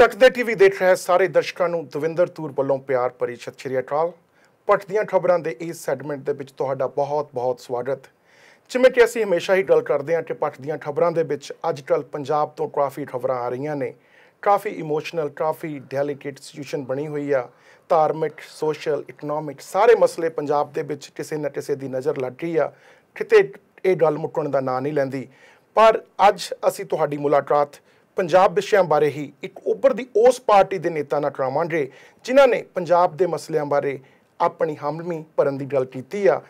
ਚੱਕਦੇ ਟੀਵੀ ਦੇਖ ਰਹੇ ਸਾਰੇ ਦਰਸ਼ਕਾਂ ਨੂੰ ਦਵਿੰਦਰ ਤੂਰ ਵੱਲੋਂ ਪਿਆਰ ਭਰੀ ਸਤਿ ਸ਼੍ਰੀ ਅਕਾਲ। ਪੱਟ ਦੀਆਂ ਖਬਰਾਂ ਦੇ ਇਸ ਸੈਗਮੈਂਟ ਦੇ ਵਿੱਚ ਤੁਹਾਡਾ ਬਹੁਤ-ਬਹੁਤ ਸਵਾਗਤ। ਜਿਵੇਂ ਕਿ ਅਸੀਂ ਹਮੇਸ਼ਾ ਹੀ ਗੱਲ ਕਰਦੇ ਹਾਂ ਕਿ ਪੱਟ ਦੀਆਂ ਖਬਰਾਂ ਦੇ ਵਿੱਚ ਅੱਜ ਕੱਲ੍ਹ ਪੰਜਾਬ ਤੋਂ ਕਾਫੀ ਖਬਰਾਂ ਆ ਰਹੀਆਂ ਨੇ, ਕਾਫੀ ਇਮੋਸ਼ਨਲ, ਕਾਫੀ ਡੈਲੀਕੇਟ ਸਿਚੁਏਸ਼ਨ ਬਣੀ ਹੋਈ ਆ। ਧਾਰਮਿਕ, ਸੋਸ਼ਲ, ਇਕਨੋਮਿਕ ਸਾਰੇ ਮਸਲੇ ਪੰਜਾਬ ਦੇ ਵਿੱਚ ਕਿਸੇ ਨਾ ਕਿਸੇ ਦੀ ਨਜ਼ਰ ਲੱਗ ਰਹੀ ਆ। ਕਿਤੇ ਇਹ ਗੱਲ ਮੁੱਕਣ ਦਾ ਨਾਂ ਨਹੀਂ ਲੈਂਦੀ। ਪਰ ਅੱਜ ਅਸੀਂ ਤੁਹਾਡੀ ਮੁਲਾਕਾਤ ਪੰਜਾਬ ਵਿਸ਼ਿਆਂ ਬਾਰੇ ਹੀ ਇੱਕ ਉੱਭਰਦੀ ਉਸ ਪਾਰਟੀ ਦੇ ਨੇਤਾ ਨਾਲ ਕਰਾਵਾਂਗੇ ਜਿਨ੍ਹਾਂ ਨੇ ਪੰਜਾਬ ਦੇ ਮਸਲਿਆਂ ਬਾਰੇ ਆਪਣੀ ਹਾਮੀ ਭਰਨ ਦੀ ਗੱਲ ਕੀਤੀ ਆ।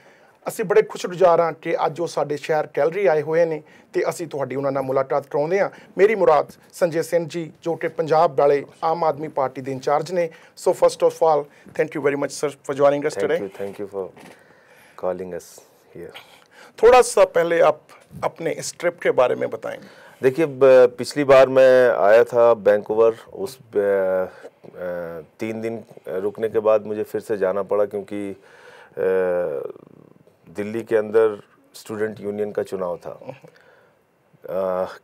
ਅਸੀਂ ਬੜੇ ਖੁਸ਼ਗੁਜ਼ਾਰ ਹਾਂ ਕਿ ਅੱਜ ਉਹ ਸਾਡੇ ਸ਼ਹਿਰ ਕੈਲਰੀ ਆਏ ਹੋਏ ਨੇ ਤੇ ਅਸੀਂ ਤੁਹਾਡੀ ਉਹਨਾਂ ਨਾਲ ਮੁਲਾਕਾਤ ਕਰਾਉਂਦੇ ਹਾਂ। ਮੇਰੀ ਮੁਰਾਦ ਸੰਜੇ ਸਿੰਘ ਜੀ ਜੋ ਕਿ ਪੰਜਾਬ ਵਾਲੇ ਆਮ ਆਦਮੀ ਪਾर्टी ਦੇ इंचार्ज ने। So first of all thank you very much sir for joining us today. Thank you for calling us here. थोड़ा सा पहले आप अपने इस ट्रिप के बारे में बताएं। देखिए, पिछली बार मैं आया था वैंकूवर, उस 3 दिन रुकने के बाद मुझे फिर से जाना पड़ा क्योंकि दिल्ली के अंदर स्टूडेंट यूनियन का चुनाव था।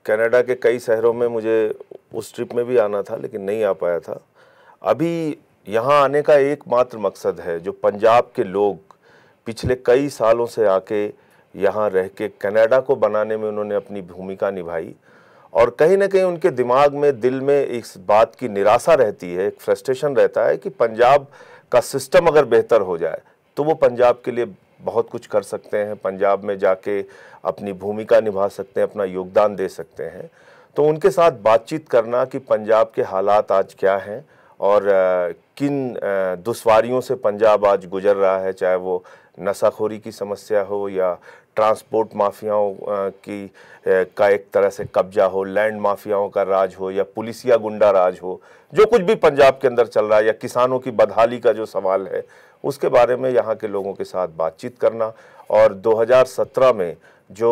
कनाडा के कई शहरों में मुझे उस ट्रिप में भी आना था लेकिन नहीं आ पाया था। अभी यहाँ आने का एकमात्र मकसद है जो पंजाब के लोग पिछले कई सालों से आके यहाँ रह के कनाडा को बनाने में उन्होंने अपनी भूमिका निभाई और कहीं ना कहीं उनके दिमाग में, दिल में इस बात की निराशा रहती है, एक फ्रस्ट्रेशन रहता है कि पंजाब का सिस्टम अगर बेहतर हो जाए तो वो पंजाब के लिए बहुत कुछ कर सकते हैं, पंजाब में जाके अपनी भूमिका निभा सकते हैं, अपना योगदान दे सकते हैं। तो उनके साथ बातचीत करना कि पंजाब के हालात आज क्या हैं और किन दुश्वारियों से पंजाब आज गुजर रहा है, चाहे वो नशाखोरी की समस्या हो या ट्रांसपोर्ट माफियाओं की का एक तरह से कब्जा हो, लैंड माफियाओं का राज हो या पुलिसिया गुंडा राज हो, जो कुछ भी पंजाब के अंदर चल रहा है, या किसानों की बदहाली का जो सवाल है उसके बारे में यहाँ के लोगों के साथ बातचीत करना। और 2017 में जो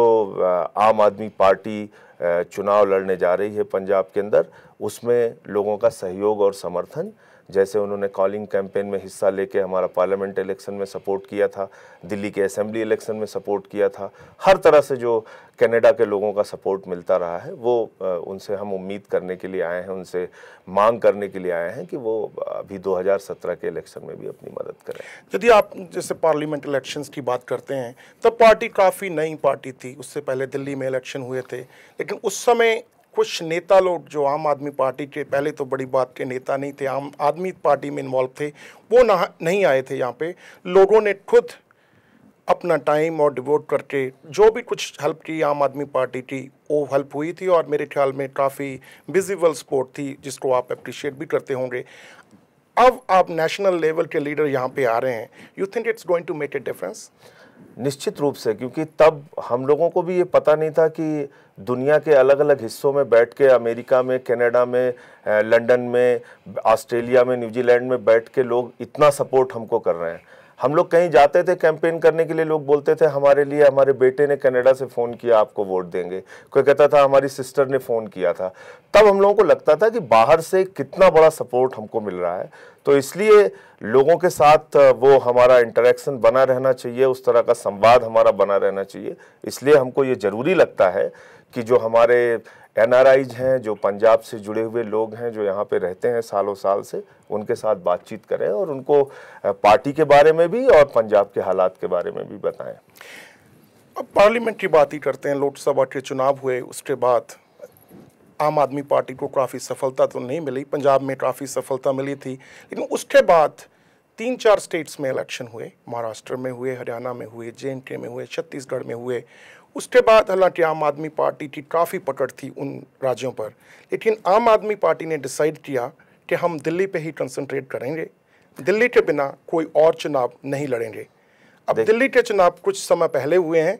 आम आदमी पार्टी चुनाव लड़ने जा रही है पंजाब के अंदर, उसमें लोगों का सहयोग और समर्थन, जैसे उन्होंने कॉलिंग कैंपेन में हिस्सा लेके हमारा पार्लियामेंट इलेक्शन में सपोर्ट किया था, दिल्ली के असेंबली इलेक्शन में सपोर्ट किया था, हर तरह से जो कनाडा के लोगों का सपोर्ट मिलता रहा है वो उनसे हम उम्मीद करने के लिए आए हैं, उनसे मांग करने के लिए आए हैं कि वो अभी 2017 के इलेक्शन में भी अपनी मदद करें। यदि आप जैसे पार्लियामेंट इलेक्शंस की बात करते हैं तब पार्टी काफ़ी नई पार्टी थी, उससे पहले दिल्ली में इलेक्शन हुए थे, लेकिन उस समय कुछ नेता लोग जो आम आदमी पार्टी के, पहले तो बड़ी बात के नेता नहीं थे, आम आदमी पार्टी में इन्वॉल्व थे, वो नहीं आए थे यहाँ पे। लोगों ने खुद अपना टाइम और डिवोट करके जो भी कुछ हेल्प की आम आदमी पार्टी की वो हेल्प हुई थी और मेरे ख्याल में काफ़ी विजिबल सपोर्ट थी जिसको आप अप्रिशिएट भी करते होंगे। अब आप नेशनल लेवल के लीडर यहाँ पे आ रहे हैं, you think it's going to make a difference? निश्चित रूप से, क्योंकि तब हम लोगों को भी ये पता नहीं था कि दुनिया के अलग अलग हिस्सों में बैठ के, अमेरिका में, कनाडा में, लंदन में, ऑस्ट्रेलिया में, न्यूजीलैंड में बैठ के लोग इतना सपोर्ट हमको कर रहे हैं। हम लोग कहीं जाते थे कैंपेन करने के लिए, लोग बोलते थे हमारे लिए हमारे बेटे ने कनाडा से फ़ोन किया, आपको वोट देंगे। कोई कहता था हमारी सिस्टर ने फ़ोन किया था। तब हम लोगों को लगता था कि बाहर से कितना बड़ा सपोर्ट हमको मिल रहा है। तो इसलिए लोगों के साथ वो हमारा इंटरेक्शन बना रहना चाहिए, उस तरह का संवाद हमारा बना रहना चाहिए। इसलिए हमको ये ज़रूरी लगता है कि जो हमारे NRIs हैं, जो पंजाब से जुड़े हुए लोग हैं, जो यहाँ पे रहते हैं सालों साल से, उनके साथ बातचीत करें और उनको पार्टी के बारे में भी और पंजाब के हालात के बारे में भी बताएं। अब पार्लियामेंट की बात ही करते हैं। लोकसभा के चुनाव हुए, उसके बाद आम आदमी पार्टी को काफ़ी सफलता तो नहीं मिली, पंजाब में काफ़ी सफलता मिली थी, लेकिन उसके बाद 3-4 स्टेट्स में इलेक्शन हुए, महाराष्ट्र में हुए, हरियाणा में हुए, JNK में हुए, छत्तीसगढ़ में हुए। उसके बाद हालांकि आम आदमी पार्टी की काफ़ी पकड़ थी उन राज्यों पर, लेकिन आम आदमी पार्टी ने डिसाइड किया कि हम दिल्ली पे ही कंसंट्रेट करेंगे, दिल्ली के बिना कोई और चुनाव नहीं लड़ेंगे। अब दिल्ली के चुनाव कुछ समय पहले हुए हैं,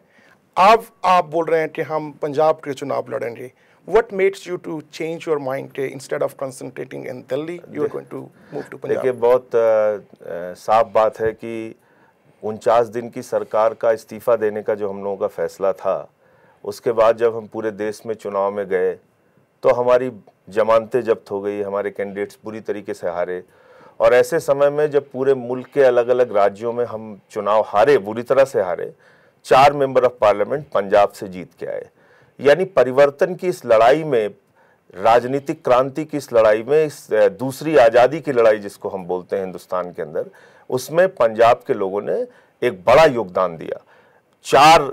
अब आप बोल रहे हैं कि हम पंजाब के चुनाव लड़ेंगे। What makes you to change your mind कि instead of concentrating in Delhi, you are going to move to Punjab? देखिए, बहुत साफ बात है कि 49 दिन की सरकार का इस्तीफ़ा देने का जो हम लोगों का फैसला था, उसके बाद जब हम पूरे देश में चुनाव में गए तो हमारी जमानतें जब्त हो गई, हमारे कैंडिडेट्स पूरी तरीके से हारे। और ऐसे समय में जब पूरे मुल्क के अलग अलग राज्यों में हम चुनाव हारे, बुरी तरह से हारे, 4 मेंबर ऑफ पार्लियामेंट पंजाब से जीत के आए। यानी परिवर्तन की इस लड़ाई में राजनीतिक क्रांति की इस लड़ाई में, इस दूसरी आज़ादी की लड़ाई जिसको हम बोलते हैं हिंदुस्तान के अंदर, उसमें पंजाब के लोगों ने एक बड़ा योगदान दिया। 4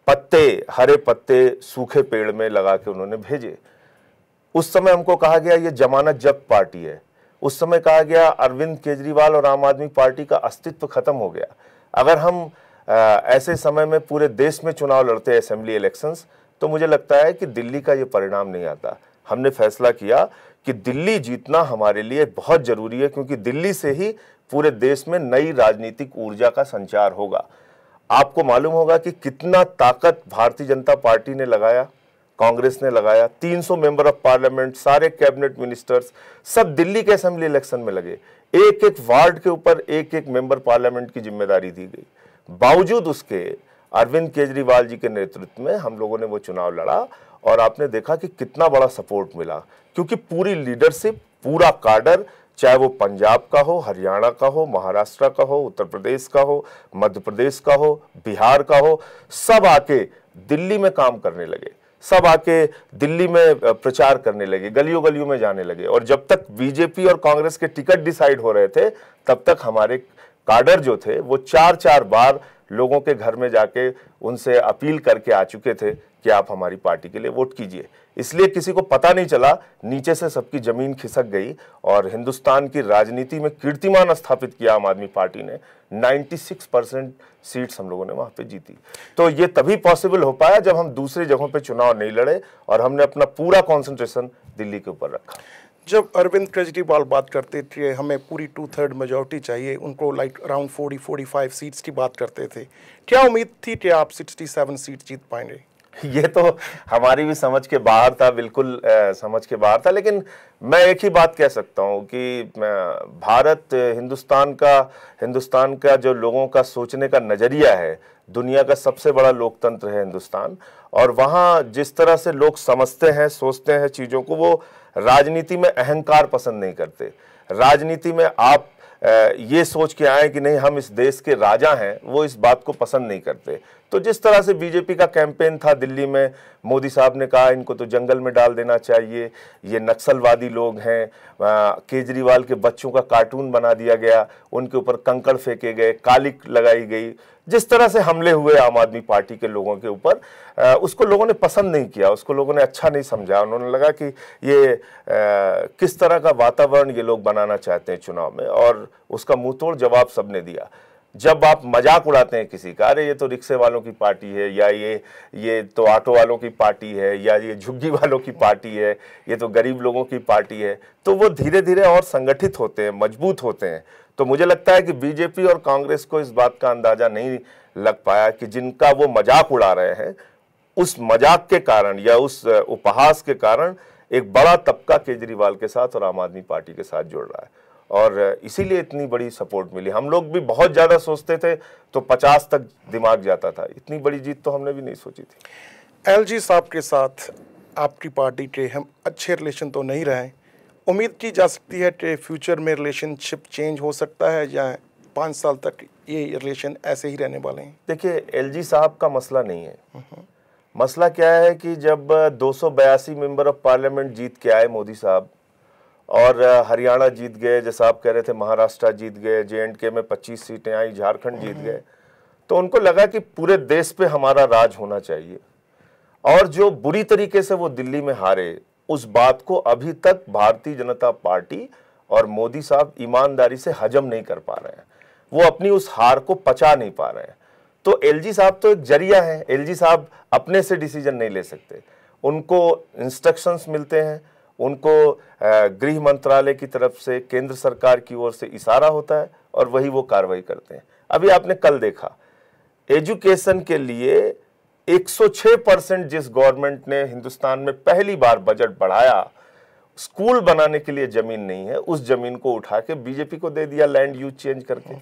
पत्ते, हरे पत्ते सूखे पेड़ में लगा के उन्होंने भेजे। उस समय हमको कहा गया ये जमानत जब्त पार्टी है। उस समय कहा गया अरविंद केजरीवाल और आम आदमी पार्टी का अस्तित्व खत्म हो गया। अगर हम ऐसे समय में पूरे देश में चुनाव लड़ते हैं, असेंबली इलेक्शंस, तो मुझे लगता है कि दिल्ली का ये परिणाम नहीं आता। हमने फैसला किया कि दिल्ली जीतना हमारे लिए बहुत जरूरी है, क्योंकि दिल्ली से ही पूरे देश में नई राजनीतिक ऊर्जा का संचार होगा। आपको मालूम होगा कि कितना ताकत भारतीय जनता पार्टी ने लगाया, कांग्रेस ने लगाया। 300 मेंबर ऑफ पार्लियामेंट, सारे कैबिनेट मिनिस्टर्स सब दिल्ली के असेंबली इलेक्शन में लगे। एक एक वार्ड के ऊपर एक एक मेंबर पार्लियामेंट की जिम्मेदारी दी गई। बावजूद उसके अरविंद केजरीवाल जी के नेतृत्व में हम लोगों ने वो चुनाव लड़ा और आपने देखा कि कितना बड़ा सपोर्ट मिला, क्योंकि पूरी लीडरशिप, पूरा काडर, चाहे वो पंजाब का हो, हरियाणा का हो, महाराष्ट्र का हो, उत्तर प्रदेश का हो, मध्य प्रदेश का हो, बिहार का हो, सब आके दिल्ली में काम करने लगे, सब आके दिल्ली में प्रचार करने लगे, गलियों गलियों में जाने लगे। और जब तक बीजेपी और कांग्रेस के टिकट डिसाइड हो रहे थे, तब तक हमारे काडर जो थे वो 4-4 बार लोगों के घर में जाके उनसे अपील करके आ चुके थे कि आप हमारी पार्टी के लिए वोट कीजिए। इसलिए किसी को पता नहीं चला, नीचे से सबकी जमीन खिसक गई और हिंदुस्तान की राजनीति में कीर्तिमान स्थापित किया आम आदमी पार्टी ने। 96% सीट्स हम लोगों ने वहां पे जीती। तो ये तभी पॉसिबल हो पाया जब हम दूसरी जगहों पे चुनाव नहीं लड़े और हमने अपना पूरा कंसंट्रेशन दिल्ली के ऊपर रखा। जब अरविंद केजरीवाल बात करते थे हमें पूरी 2/3 मेजॉरिटी चाहिए, उनको लाइक अराउंड 40-45 सीट्स की बात करते थे, क्या उम्मीद थी कि आप 67 सीट जीत पाएंगे? ये तो हमारी भी समझ के बाहर था, बिल्कुल समझ के बाहर था। लेकिन मैं एक ही बात कह सकता हूँ कि भारत, हिंदुस्तान का जो लोगों का सोचने का नज़रिया है, दुनिया का सबसे बड़ा लोकतंत्र है हिंदुस्तान, और वहाँ जिस तरह से लोग समझते हैं, सोचते हैं चीज़ों को, वो राजनीति में अहंकार पसंद नहीं करते। राजनीति में आप ये सोच के आए कि नहीं हम इस देश के राजा हैं, वो इस बात को पसंद नहीं करते। तो जिस तरह से बीजेपी का कैंपेन था दिल्ली में, मोदी साहब ने कहा इनको तो जंगल में डाल देना चाहिए, ये नक्सलवादी लोग हैं, केजरीवाल के बच्चों का कार्टून बना दिया गया, उनके ऊपर कंकड़ फेंके गए, कालिक लगाई गई, जिस तरह से हमले हुए आम आदमी पार्टी के लोगों के ऊपर, उसको लोगों ने पसंद नहीं किया, उसको लोगों ने अच्छा नहीं समझा। उन्होंने लगा कि ये किस तरह का वातावरण ये लोग बनाना चाहते हैं चुनाव में, और उसका मुंहतोड़ जवाब सबने दिया। जब आप मजाक उड़ाते हैं किसी का, अरे ये तो रिक्शे वालों की पार्टी है, या ये तो ऑटो वालों की पार्टी है, या ये झुग्गी वालों की पार्टी है, ये तो गरीब लोगों की पार्टी है, तो वो धीरे धीरे और संगठित होते हैं, मजबूत होते हैं। तो मुझे लगता है कि बीजेपी और कांग्रेस को इस बात का अंदाजा नहीं लग पाया कि जिनका वो मजाक उड़ा रहे हैं, उस मजाक के कारण या उस उपहास के कारण एक बड़ा तबका केजरीवाल के साथ और आम आदमी पार्टी के साथ जुड़ रहा है, और इसीलिए इतनी बड़ी सपोर्ट मिली। हम लोग भी बहुत ज़्यादा सोचते थे तो 50 तक दिमाग जाता था, इतनी बड़ी जीत तो हमने भी नहीं सोची थी। एलजी साहब के साथ आपकी पार्टी के हम अच्छे रिलेशन तो नहीं रहे, उम्मीद की जा सकती है कि फ्यूचर में रिलेशनशिप चेंज हो सकता है, या 5 साल तक ये रिलेशन ऐसे ही रहने वाले हैं? देखिए, एलजी साहब का मसला नहीं है। मसला क्या है कि जब 282 मेंबर ऑफ पार्लियामेंट जीत के आए मोदी साहब, और हरियाणा जीत गए, जैसा आप कह रहे थे, महाराष्ट्र जीत गए, JNK में 25 सीटें आई, झारखंड जीत गए, तो उनको लगा कि पूरे देश पे हमारा राज होना चाहिए। और जो बुरी तरीके से वो दिल्ली में हारे, उस बात को अभी तक भारतीय जनता पार्टी और मोदी साहब ईमानदारी से हजम नहीं कर पा रहे हैं, वो अपनी उस हार को पचा नहीं पा रहे हैं। तो एलजी साहब तो एक जरिया है, एलजी साहब अपने से डिसीजन नहीं ले सकते, उनको इंस्ट्रक्शंस मिलते हैं, उनको गृह मंत्रालय की तरफ से, केंद्र सरकार की ओर से इशारा होता है और वही वो कार्रवाई करते हैं। अभी आपने कल देखा, एजुकेशन के लिए 106% जिस गवर्नमेंट ने हिंदुस्तान में पहली बार बजट बढ़ाया, स्कूल बनाने के लिए जमीन नहीं है, उस जमीन को उठा के बीजेपी को दे दिया लैंड यूज चेंज करके।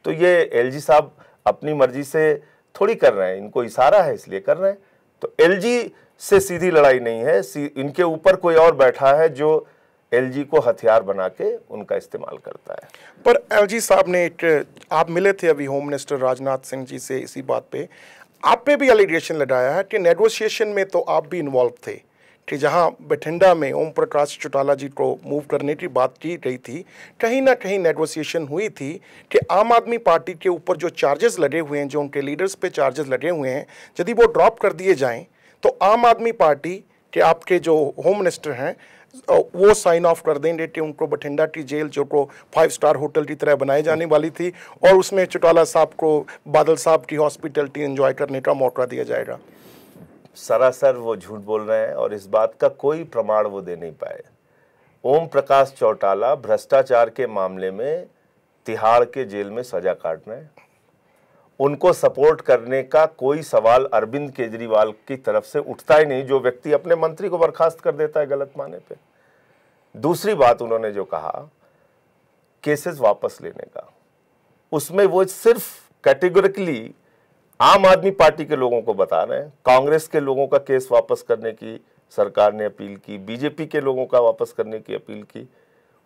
तो ये एलजी साहब अपनी मर्जी से थोड़ी कर रहे हैं, इनको इशारा है इसलिए कर रहे हैं। तो एलजी से सीधी लड़ाई नहीं है, इनके ऊपर कोई और बैठा है जो एलजी को हथियार बना के उनका इस्तेमाल करता है। पर एलजी साहब ने आप मिले थे अभी होम मिनिस्टर राजनाथ सिंह जी से इसी बात पे, आप पे भी एलिगेशन लगाया है कि नेगोशिएशन में तो आप भी इन्वॉल्व थे, कि जहां बठिंडा में ओम प्रकाश चौटाला जी को मूव करने की बात की गई थी, कहीं ना कहीं नेगोशिएशन हुई थी कि आम आदमी पार्टी के ऊपर जो चार्जेस लगे हुए हैं, जो उनके लीडर्स पे चार्जेस लगे हुए हैं, यदि वो ड्रॉप कर दिए जाएं तो आम आदमी पार्टी के आपके जो होम मिनिस्टर हैं वो साइन ऑफ कर देंगे कि उनको बठिंडा की जेल जो को 5 स्टार होटल की तरह बनाई जाने वाली थी और उसमें चौटाला साहब को बादल साहब की हॉस्पिटलिटी एंजॉय करने का मौका दिया जाएगा। सरासर वो झूठ बोल रहे हैं और इस बात का कोई प्रमाण वो दे नहीं पाए। ओम प्रकाश चौटाला भ्रष्टाचार के मामले में तिहाड़ के जेल में सजा काट रहे हैं। उनको सपोर्ट करने का कोई सवाल अरविंद केजरीवाल की तरफ से उठता ही नहीं, जो व्यक्ति अपने मंत्री को बर्खास्त कर देता है गलत माने पे। दूसरी बात उन्होंने जो कहा केसेस वापस लेने का, उसमें वो सिर्फ कैटेगोरिकली आम आदमी पार्टी के लोगों को बता रहे हैं। कांग्रेस के लोगों का केस वापस करने की सरकार ने अपील की, बीजेपी के लोगों का वापस करने की अपील की,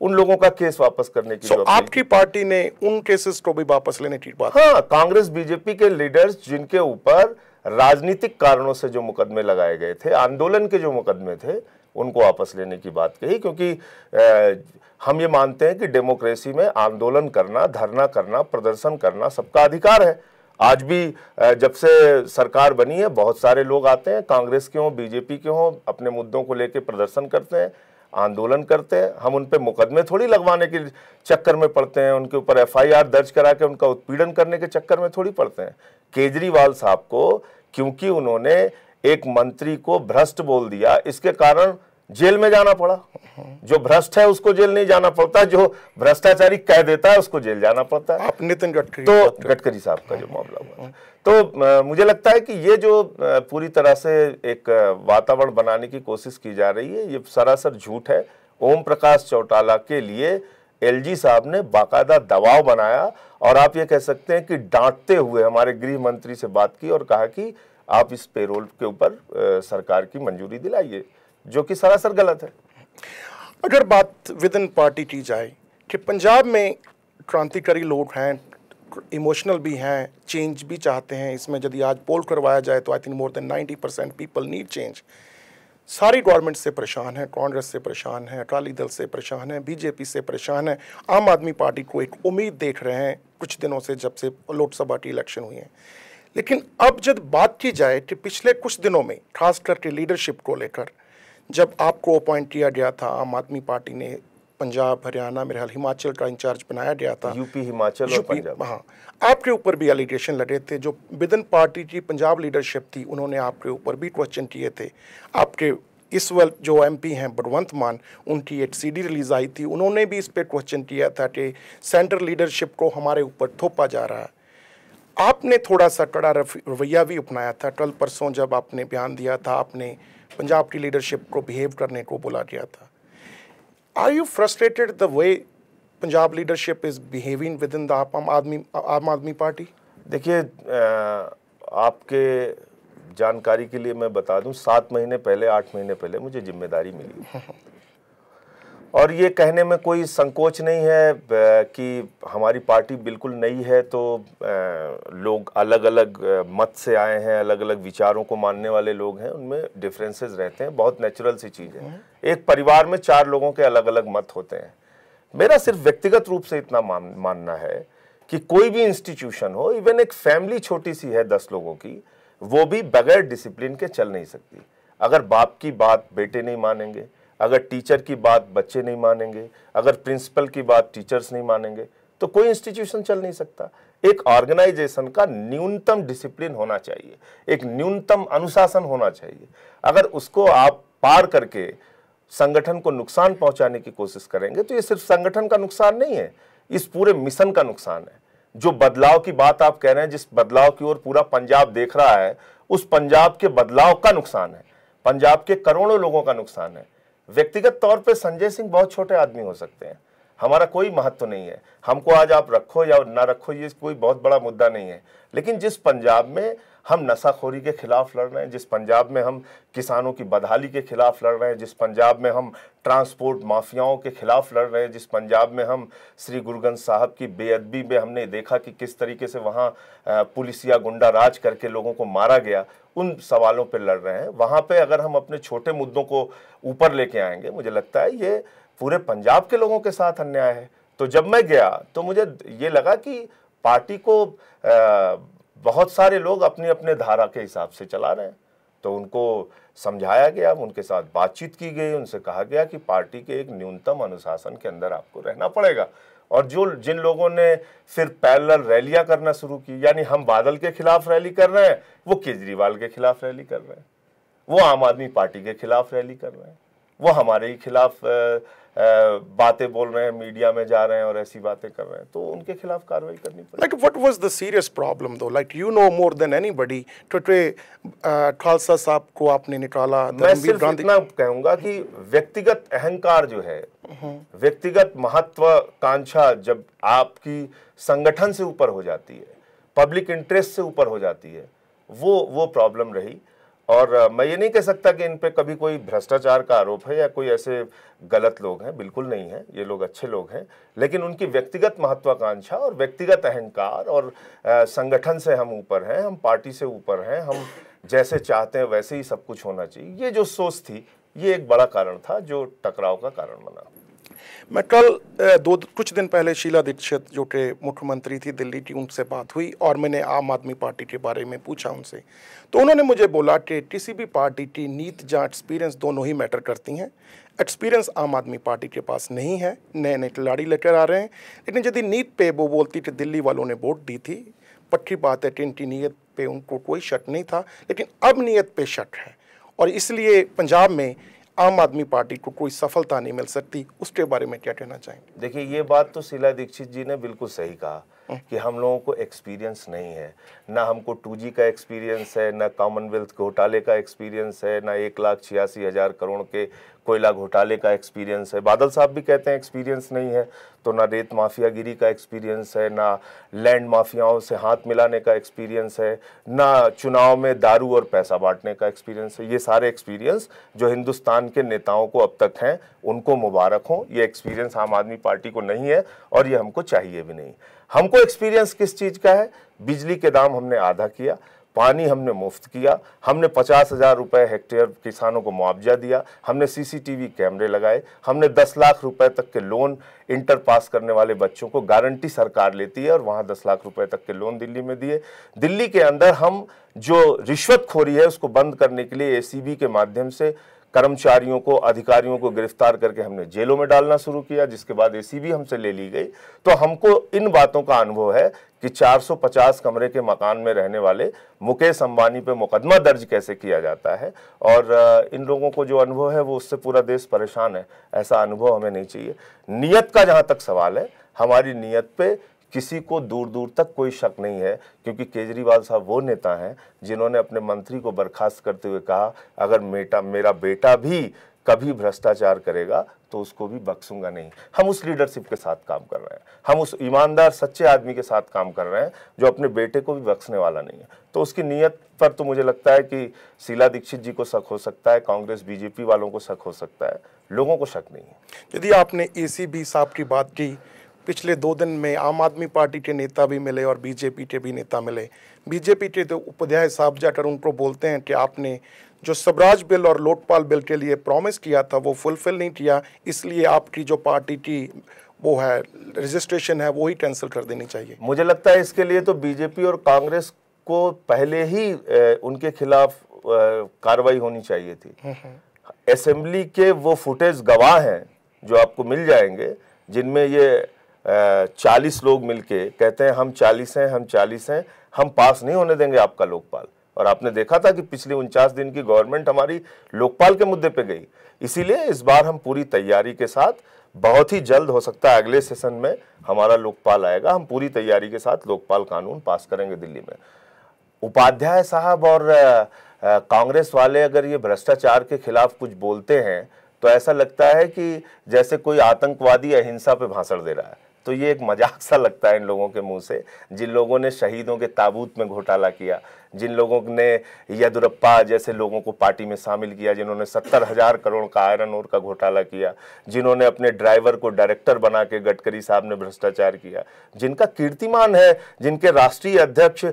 उन लोगों का केस वापस करने की आपकी पार्टी ने उन केसेस को भी वापस लेने की बात। हाँ, कांग्रेस बीजेपी के लीडर्स जिनके ऊपर राजनीतिक कारणों से जो मुकदमे लगाए गए थे, आंदोलन के जो मुकदमे थे, उनको वापस लेने की बात कही। क्योंकि हम ये मानते हैं कि डेमोक्रेसी में आंदोलन करना, धरना करना, प्रदर्शन करना सबका अधिकार है। आज भी जब से सरकार बनी है बहुत सारे लोग आते हैं, कांग्रेस के हों बीजेपी के हों, अपने मुद्दों को लेकर प्रदर्शन करते हैं, आंदोलन करते हैं। हम उन पे मुकदमे थोड़ी लगवाने के चक्कर में पड़ते हैं, उनके ऊपर एफआईआर दर्ज करा के उनका उत्पीड़न करने के चक्कर में थोड़ी पड़ते हैं। केजरीवाल साहब को क्योंकि उन्होंने एक मंत्री को भ्रष्ट बोल दिया, इसके कारण जेल में जाना पड़ा। जो भ्रष्ट है उसको जेल नहीं जाना पड़ता, जो भ्रष्टाचारी कह देता है उसको जेल जाना पड़ता है। आप नितिन गडकरी तो गडकरी साहब का जो मामला हुआ, तो मुझे लगता है कि ये जो पूरी तरह से एक वातावरण बनाने की कोशिश की जा रही है, ये सरासर झूठ है। ओम प्रकाश चौटाला के लिए एलजी साहब ने बाकायदा दबाव बनाया और आप ये कह सकते हैं कि डांटते हुए हमारे गृह मंत्री से बात की और कहा कि आप इस पेरोल के ऊपर सरकार की मंजूरी दिलाइए, जो कि सरासर गलत है। अगर बात विद इन पार्टी की जाए कि पंजाब में क्रांतिकारी लोग हैं, इमोशनल भी हैं, चेंज भी चाहते हैं, इसमें यदि आज पोल करवाया जाए तो I think more than 90% people need change. सारी गवर्नमेंट से परेशान है, कांग्रेस से परेशान है, अकाली दल से परेशान है, बीजेपी से परेशान है, आम आदमी पार्टी को एक उम्मीद देख रहे हैं कुछ दिनों से जब से लोकसभा की इलेक्शन हुई है। लेकिन अब जब बात की जाए कि पिछले कुछ दिनों में खास करके लीडरशिप को लेकर जब आपको अपॉइंट किया गया था, आम आदमी पार्टी ने पंजाब, हरियाणा, मेरे ख्याल हिमाचल का इंचार्ज बनाया गया था, यूपी, हिमाचल और पंजाब, हाँ, आपके ऊपर भी एलिगेशन लगे थे। जो विद इन पार्टी की पंजाब लीडरशिप थी उन्होंने आपके ऊपर भी क्वेश्चन किए थे। आपके इस वक्त जो एमपी हैं बलवंत मान, उनकी एक सीडी रिलीज आई थी, उन्होंने भी इस पर क्वेश्चन किया था कि सेंट्रल लीडरशिप को हमारे ऊपर थोपा जा रहा है। आपने थोड़ा सा कड़ा रवैया भी अपनाया था। कल परसों जब आपने बयान दिया था, आपने पंजाब की लीडरशिप को बिहेव करने को बोला गया था। Are you frustrated the way Punjab leadership is behaving with in the Aam Aadmi party? देखिए, आपके जानकारी के लिए मैं बता दूं, 7 महीने पहले, 8 महीने पहले मुझे जिम्मेदारी मिली और ये कहने में कोई संकोच नहीं है कि हमारी पार्टी बिल्कुल नई है, तो लोग अलग अलग मत से आए हैं, अलग अलग विचारों को मानने वाले लोग हैं, उनमें डिफरेंसेस रहते हैं, बहुत नेचुरल सी चीज़ है। एक परिवार में 4 लोगों के अलग अलग मत होते हैं। मेरा सिर्फ व्यक्तिगत रूप से इतना मानना है कि कोई भी इंस्टीट्यूशन हो, इवन एक फैमिली छोटी सी है 10 लोगों की, वो भी बगैर डिसिप्लिन के चल नहीं सकती। अगर बाप की बात बेटे नहीं मानेंगे, अगर टीचर की बात बच्चे नहीं मानेंगे, अगर प्रिंसिपल की बात टीचर्स नहीं मानेंगे, तो कोई इंस्टीट्यूशन चल नहीं सकता। एक ऑर्गेनाइजेशन का न्यूनतम डिसिप्लिन होना चाहिए, एक न्यूनतम अनुशासन होना चाहिए। अगर उसको आप पार करके संगठन को नुकसान पहुंचाने की कोशिश करेंगे तो ये सिर्फ संगठन का नुकसान नहीं है, इस पूरे मिशन का नुकसान है। जो बदलाव की बात आप कह रहे हैं, जिस बदलाव की ओर पूरा पंजाब देख रहा है, उस पंजाब के बदलाव का नुकसान है, पंजाब के करोड़ों लोगों का नुकसान है। व्यक्तिगत तौर पे संजय सिंह बहुत छोटे आदमी हो सकते हैं, हमारा कोई महत्व नहीं है, हमको आज आप रखो या ना रखो ये कोई बहुत बड़ा मुद्दा नहीं है। लेकिन जिस पंजाब में हम नशाखोरी के खिलाफ लड़ रहे हैं, जिस पंजाब में हम किसानों की बदहाली के खिलाफ लड़ रहे हैं, जिस पंजाब में हम ट्रांसपोर्ट माफियाओं के खिलाफ लड़ रहे हैं, जिस पंजाब में हम श्री गुरु ग्रंथ साहब की बेअदबी में हमने देखा कि किस तरीके से वहाँ पुलिसिया गुंडा राज करके लोगों को मारा गया, उन सवालों पर लड़ रहे हैं। वहाँ पे अगर हम अपने छोटे मुद्दों को ऊपर लेके आएंगे, मुझे लगता है ये पूरे पंजाब के लोगों के साथ अन्याय है। तो जब मैं गया तो मुझे ये लगा कि पार्टी को बहुत सारे लोग अपनी अपने धारा के हिसाब से चला रहे हैं। तो उनको समझाया गया, उनके साथ बातचीत की गई, उनसे कहा गया कि पार्टी के एक न्यूनतम अनुशासन के अंदर आपको रहना पड़ेगा। और जिन लोगों ने फिर पैरेलल रैलियां करना शुरू की, यानी हम बादल के खिलाफ रैली कर रहे हैं, वो केजरीवाल के खिलाफ रैली कर रहे हैं, वो आम आदमी पार्टी के खिलाफ रैली कर रहे हैं, वो हमारे ही खिलाफ बातें बोल रहे हैं, मीडिया में जा रहे हैं और ऐसी बातें कर रहे हैं, तो उनके खिलाफ कार्रवाई करनी पड़ेगी। Like what was the serious problem though? Like you know more than anybody. टोटे Khalsa साहब को आपने निकाला। मैं सिर्फ इतना कहूंगा कि व्यक्तिगत अहंकार जो है, व्यक्तिगत महत्वाकांक्षा जब आपकी संगठन से ऊपर हो जाती है, पब्लिक इंटरेस्ट से ऊपर हो जाती है, वो प्रॉब्लम रही। और मैं ये नहीं कह सकता कि इन पे कभी कोई भ्रष्टाचार का आरोप है या कोई ऐसे गलत लोग हैं, बिल्कुल नहीं है, ये लोग अच्छे लोग हैं। लेकिन उनकी व्यक्तिगत महत्वाकांक्षा और व्यक्तिगत अहंकार और संगठन से हम ऊपर हैं, हम पार्टी से ऊपर हैं, हम जैसे चाहते हैं वैसे ही सब कुछ होना चाहिए, ये जो सोच थी, ये एक बड़ा कारण था जो टकराव का कारण बना। मैं कल कुछ दिन पहले शीला दीक्षित जो कि मुख्यमंत्री थी दिल्ली की, उनसे बात हुई और मैंने आम आदमी पार्टी के बारे में पूछा उनसे। तो उन्होंने मुझे बोला कि किसी भी पार्टी की नीति या एक्सपीरियंस दोनों ही मैटर करती हैं। एक्सपीरियंस आम आदमी पार्टी के पास नहीं है, नए नए खिलाड़ी लेकर आ रहे हैं, लेकिन यदि नीति पे वो बोलती कि दिल्ली वालों ने वोट दी थी, पक्की बात है कि इनकी नीयत पे उनको कोई शक नहीं था, लेकिन अब नीयत पे शक है और इसलिए पंजाब में आम आदमी पार्टी को कोई सफलता नहीं मिल सकती। उसके बारे में क्या कहना चाहेंगे? देखिए, ये बात तो शीला दीक्षित जी ने बिल्कुल सही कहा कि हम लोगों को एक्सपीरियंस नहीं है, ना हमको 2G का एक्सपीरियंस है, ना कॉमनवेल्थ घोटाले का एक्सपीरियंस है, ना 1,86,000 करोड़ के कोयला घोटाले का एक्सपीरियंस है। बादल साहब भी कहते हैं एक्सपीरियंस नहीं है, तो ना रेत माफियागिरी का एक्सपीरियंस है, ना लैंड माफियाओं से हाथ मिलाने का एक्सपीरियंस है, ना चुनाव में दारू और पैसा बांटने का एक्सपीरियंस है। ये सारे एक्सपीरियंस जो हिंदुस्तान के नेताओं को अब तक हैं, उनको मुबारक हो। ये एक्सपीरियंस आम आदमी पार्टी को नहीं है और ये हमको चाहिए भी नहीं। हमको एक्सपीरियंस किस चीज़ का है? बिजली के दाम हमने आधा किया, पानी हमने मुफ्त किया, हमने 50,000 रुपये हेक्टेयर किसानों को मुआवजा दिया, हमने CCTV कैमरे लगाए, हमने 10 लाख रुपए तक के लोन इंटर पास करने वाले बच्चों को गारंटी सरकार लेती है और वहाँ 10 लाख रुपए तक के लोन दिल्ली में दिए। दिल्ली के अंदर हम जो रिश्वतखोरी है उसको बंद करने के लिए ACB के माध्यम से कर्मचारियों को, अधिकारियों को गिरफ्तार करके हमने जेलों में डालना शुरू किया, जिसके बाद ACB हमसे ले ली गई। तो हमको इन बातों का अनुभव है कि 450 कमरे के मकान में रहने वाले मुकेश अंबानी पे मुकदमा दर्ज कैसे किया जाता है, और इन लोगों को जो अनुभव है वो उससे पूरा देश परेशान है। ऐसा अनुभव हमें नहीं चाहिए। नीयत का जहाँ तक सवाल है, हमारी नीयत पे किसी को दूर दूर तक कोई शक नहीं है, क्योंकि केजरीवाल साहब वो नेता हैं जिन्होंने अपने मंत्री को बर्खास्त करते हुए कहा, अगर मेरा बेटा भी कभी भ्रष्टाचार करेगा तो उसको भी बख्शूंगा नहीं। हम उस लीडरशिप के साथ काम कर रहे हैं, हम उस ईमानदार सच्चे आदमी के साथ काम कर रहे हैं जो अपने बेटे को भी बख्शने वाला नहीं है। तो उसकी नीयत पर तो मुझे लगता है कि शीला दीक्षित जी को शक हो सकता है, कांग्रेस BJP वालों को शक हो सकता है, लोगों को शक नहीं है। यदि आपने ACB साहब की बात की, पिछले 2 दिन में आम आदमी पार्टी के नेता भी मिले और BJP के भी नेता मिले। BJP के तो उपाध्याय साहब जाकर उनको बोलते हैं कि आपने जो स्वराज बिल और लोकपाल बिल के लिए प्रॉमिस किया था वो फुलफिल नहीं किया, इसलिए आपकी जो पार्टी की वो है रजिस्ट्रेशन है वो ही कैंसिल कर देनी चाहिए। मुझे लगता है इसके लिए तो BJP और कांग्रेस को पहले ही उनके खिलाफ कार्रवाई होनी चाहिए थी। असेंबली के वो फुटेज गवाह हैं जो आपको मिल जाएंगे, जिनमें ये 40 लोग मिलके कहते हैं हम 40 हैं, हम 40 हैं, हम पास नहीं होने देंगे आपका लोकपाल। और आपने देखा था कि पिछले 49 दिन की गवर्नमेंट हमारी लोकपाल के मुद्दे पे गई। इसीलिए इस बार हम पूरी तैयारी के साथ, बहुत ही जल्द हो सकता है अगले सेशन में हमारा लोकपाल आएगा, हम पूरी तैयारी के साथ लोकपाल कानून पास करेंगे दिल्ली में। उपाध्याय साहब और कांग्रेस वाले अगर ये भ्रष्टाचार के खिलाफ कुछ बोलते हैं तो ऐसा लगता है कि जैसे कोई आतंकवादी अहिंसा पे भाषण दे रहा है। तो ये एक मजाक सा लगता है इन लोगों के मुंह से, जिन लोगों ने शहीदों के ताबूत में घोटाला किया, जिन लोगों ने येदियुरप्पा जैसे लोगों को पार्टी में शामिल किया, जिन्होंने 70,000 करोड़ का आयरन ओर का घोटाला किया, जिन्होंने अपने ड्राइवर को डायरेक्टर बना के गडकरी साहब ने भ्रष्टाचार किया, जिनका कीर्तिमान है, जिनके राष्ट्रीय अध्यक्ष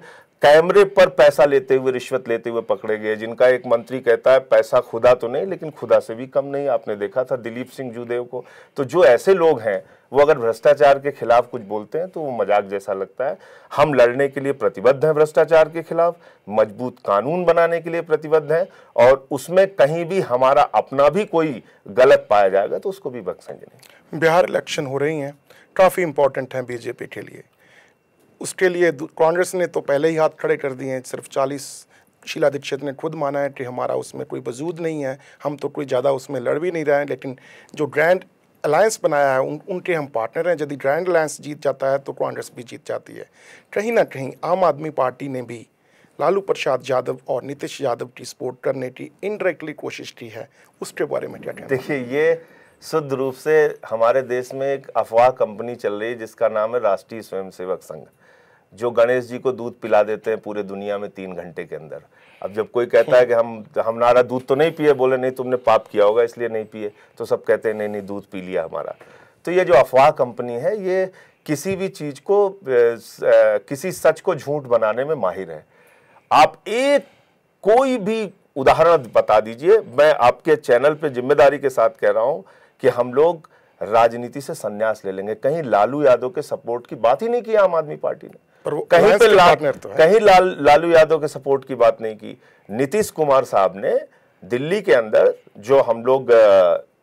कैमरे पर पैसा लेते हुए, रिश्वत लेते हुए पकड़े गए, जिनका एक मंत्री कहता है पैसा खुदा तो नहीं लेकिन खुदा से भी कम नहीं, आपने देखा था दिलीप सिंह जूदेव को। तो जो ऐसे लोग हैं वो अगर भ्रष्टाचार के खिलाफ कुछ बोलते हैं तो वो मजाक जैसा लगता है। हम लड़ने के लिए प्रतिबद्ध हैं भ्रष्टाचार के खिलाफ, मजबूत कानून बनाने के लिए प्रतिबद्ध हैं, और उसमें कहीं भी हमारा अपना भी कोई गलत पाया जाएगा तो उसको भी बख्शेंगे नहीं। बिहार इलेक्शन हो रही हैं, काफ़ी इंपॉर्टेंट हैं बीजेपी के लिए। उसके लिए कांग्रेस ने तो पहले ही हाथ खड़े कर दिए हैं। सिर्फ 40 शीला दीक्षित ने खुद माना है कि हमारा उसमें कोई वजूद नहीं है, हम तो कोई ज़्यादा उसमें लड़ भी नहीं रहे हैं। लेकिन जो ग्रैंड अलायंस बनाया है उनके हम पार्टनर हैं। यदि ग्रैंड अलायंस जीत जाता है तो कांग्रेस भी जीत जाती है। कहीं ना कहीं आम आदमी पार्टी ने भी लालू प्रसाद यादव और नीतीश यादव की सपोर्ट करने की इनडायरेक्टली कोशिश की है, उसके बारे में क्या कहना? देखिए, ये शुद्ध रूप से हमारे देश में एक अफवाह कंपनी चल रही है जिसका नाम है राष्ट्रीय स्वयंसेवक संघ, जो गणेश जी को दूध पिला देते हैं पूरे दुनिया में 3 घंटे के अंदर। अब जब कोई कहता है कि हम हमारा दूध तो नहीं पिए, बोले नहीं तुमने पाप किया होगा इसलिए नहीं पिए, तो सब कहते हैं नहीं नहीं दूध पी लिया हमारा। तो ये जो अफवाह कंपनी है ये किसी भी चीज़ को, किसी सच को झूठ बनाने में माहिर है। आप एक कोई भी उदाहरण बता दीजिए, मैं आपके चैनल पे जिम्मेदारी के साथ कह रहा हूँ कि हम लोग राजनीति से संन्यास ले लेंगे। कहीं लालू यादव के सपोर्ट की बात ही नहीं की आम आदमी पार्टी ने, कहीं पे कहीं लालू यादव के सपोर्ट की बात नहीं की। नीतीश कुमार साहब ने दिल्ली के अंदर जो हम लोग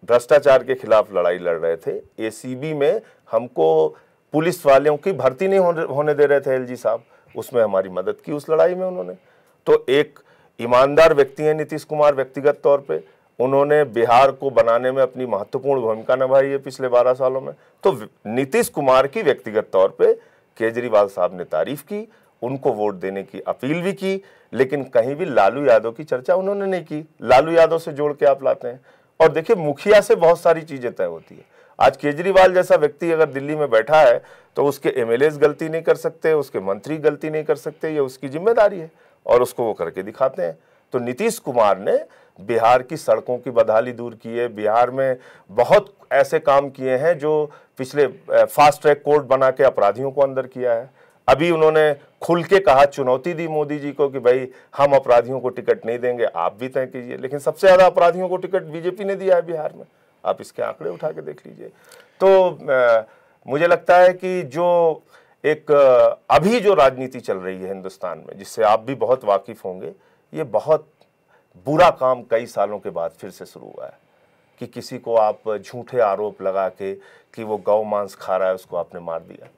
भ्रष्टाचार के खिलाफ लड़ाई लड़ रहे थे, एसीबी में हमको पुलिस वालों की भर्ती नहीं होने दे रहे थे एलजी साहब, उसमें हमारी मदद की उस लड़ाई में उन्होंने। तो एक ईमानदार व्यक्ति हैं नीतीश कुमार व्यक्तिगत तौर पे, उन्होंने बिहार को बनाने में अपनी महत्वपूर्ण भूमिका निभाई है पिछले 12 सालों में। तो नीतीश कुमार की व्यक्तिगत तौर पे केजरीवाल साहब ने तारीफ की, उनको वोट देने की अपील भी की, लेकिन कहीं भी लालू यादव की चर्चा उन्होंने नहीं की। लालू यादव से जोड़ के आप लाते हैं। और देखिए, मुखिया से बहुत सारी चीजें तय होती है। आज केजरीवाल जैसा व्यक्ति अगर दिल्ली में बैठा है तो उसके एमएलए गलती नहीं कर सकते, उसके मंत्री गलती नहीं कर सकते, ये उसकी जिम्मेदारी है और उसको वो करके दिखाते हैं। तो नीतीश कुमार ने बिहार की सड़कों की बदहाली दूर की है, बिहार में बहुत ऐसे काम किए हैं जो पिछले फास्ट ट्रैक कोर्ट बना के अपराधियों को अंदर किया है। अभी उन्होंने खुल के कहा, चुनौती दी मोदी जी को कि भाई हम अपराधियों को टिकट नहीं देंगे, आप भी तय कीजिए। लेकिन सबसे ज्यादा अपराधियों को टिकट बीजेपी ने दिया है बिहार में, आप इसके आंकड़े उठा के देख लीजिए। तो मुझे लगता है कि जो एक अभी जो राजनीति चल रही है हिंदुस्तान में, जिससे आप भी बहुत वाकिफ होंगे, ये बहुत बुरा काम कई सालों के बाद फिर से शुरू हुआ है कि किसी को आप झूठे आरोप लगा के कि वो गौ मांस खा रहा है उसको आपने मार दिया।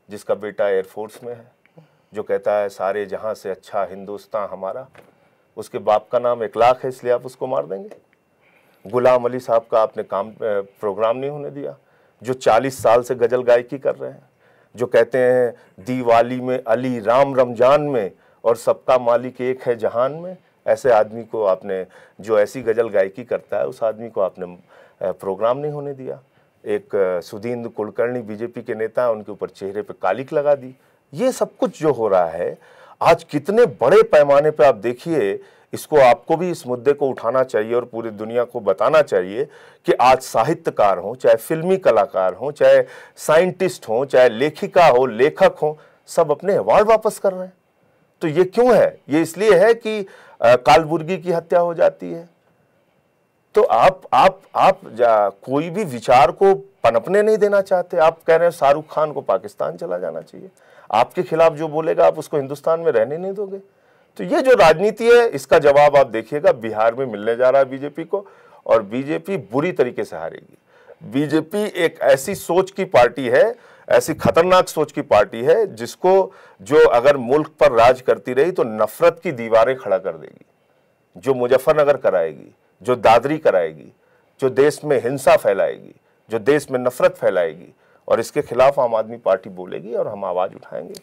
जिसका बेटा एयरफोर्स में है, जो कहता है सारे जहां से अच्छा हिंदुस्तान हमारा, उसके बाप का नाम 1 लाख है इसलिए आप उसको मार देंगे। गुलाम अली साहब का आपने प्रोग्राम नहीं होने दिया, जो 40 साल से गजल गायकी कर रहे हैं, जो कहते हैं दिवाली में अली राम रमजान में और सबका मालिक एक है जहान में। ऐसे आदमी को आपने, जो ऐसी गजल गायकी करता है, उस आदमी को आपने प्रोग्राम नहीं होने दिया। एक सुधींद्र कुलकर्णी बीजेपी के नेता, उनके ऊपर चेहरे पे कालिक लगा दी। ये सब कुछ जो हो रहा है आज कितने बड़े पैमाने पे, आप देखिए, इसको आपको भी इस मुद्दे को उठाना चाहिए और पूरी दुनिया को बताना चाहिए कि आज साहित्यकार हो, चाहे फिल्मी कलाकार हो, चाहे साइंटिस्ट हो, चाहे लेखिका हो, लेखक हो, सब अपने अवार्ड वापस कर रहे हैं। तो ये क्यों है? ये इसलिए है कि कालबुर्गी की हत्या हो जाती है। तो आप कोई भी विचार को पनपने नहीं देना चाहते। आप कह रहे हैं शाहरुख खान को पाकिस्तान चला जाना चाहिए, आपके खिलाफ जो बोलेगा आप उसको हिंदुस्तान में रहने नहीं दोगे। तो ये जो राजनीति है, इसका जवाब आप देखिएगा बिहार में मिलने जा रहा है बीजेपी को, और बीजेपी बुरी तरीके से हारेगी। बीजेपी एक ऐसी सोच की पार्टी है, ऐसी खतरनाक सोच की पार्टी है, जिसको, जो अगर मुल्क पर राज करती रही तो नफरत की दीवारें खड़ा कर देगी, जो मुजफ्फरनगर कराएगी, जो दादरी कराएगी, जो देश में हिंसा फैलाएगी, जो देश में नफरत फैलाएगी, और इसके खिलाफ आम आदमी पार्टी बोलेगी और हम आवाज उठाएंगे।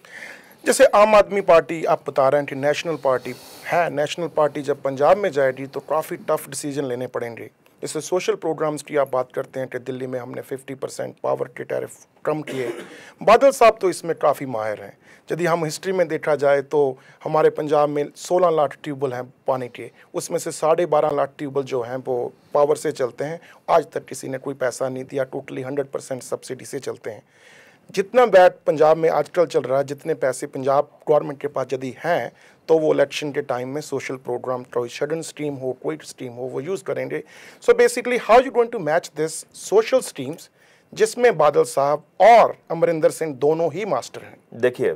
जैसे आम आदमी पार्टी आप बता रहे हैं कि नेशनल पार्टी है, नेशनल पार्टी जब पंजाब में जाएगी तो काफ़ी टफ डिसीजन लेने पड़ेंगे। जैसे सोशल प्रोग्राम्स की आप बात करते हैं कि दिल्ली में हमने 50% पावर के टैरिफ कम किए। बादल साहब तो इसमें काफ़ी माहिर हैं। यदि हम हिस्ट्री में देखा जाए तो हमारे पंजाब में 16 लाख ट्यूबवेल हैं पानी के, उसमें से 12.5 लाख ट्यूबवेल जो हैं वो पावर से चलते हैं। आज तक किसी ने कोई पैसा नहीं दिया, टोटली 100% सब्सिडी से चलते हैं। जितना बैट पंजाब में आजकल चल रहा है, जितने पैसे पंजाब गवर्नमेंट के पास यदि हैं, तो वो इलेक्शन के टाइम में सोशल प्रोग्राम, कोई सडन स्ट्रीम हो, कोई स्ट्रीम हो, वो यूज़ करेंगे। So basically how you going to match this social streams जिसमें बादल साहब और अमरिंदर सिंह दोनों ही मास्टर हैं? देखिए,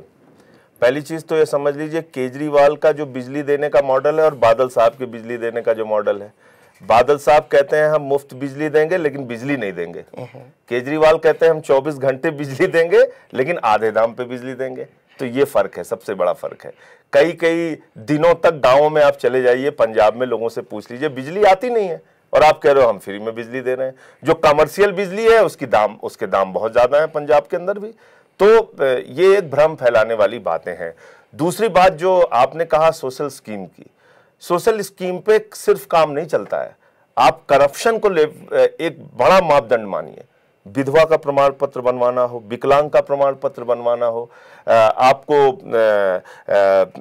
पहली चीज़ तो ये समझ लीजिए, केजरीवाल का जो बिजली देने का मॉडल है और बादल साहब के बिजली देने का जो मॉडल है, बादल साहब कहते हैं हम मुफ्त बिजली देंगे लेकिन बिजली नहीं देंगे। केजरीवाल कहते हैं हम 24 घंटे बिजली देंगे लेकिन आधे दाम पे बिजली देंगे। तो ये फर्क है, सबसे बड़ा फर्क है। कई कई दिनों तक गाँवों में आप चले जाइए, पंजाब में लोगों से पूछ लीजिए, बिजली आती नहीं है और आप कह रहे हो हम फ्री में बिजली दे रहे हैं। जो कमर्शियल बिजली है उसके दाम बहुत ज़्यादा है पंजाब के अंदर भी। तो ये एक भ्रम फैलाने वाली बातें हैं। दूसरी बात जो आपने कहा सोशल स्कीम की, सोशल स्कीम पे सिर्फ काम नहीं चलता है, आप करप्शन को एक बड़ा मापदंड मानिए। विधवा का प्रमाण पत्र बनवाना हो, विकलांग का प्रमाण पत्र बनवाना हो, आपको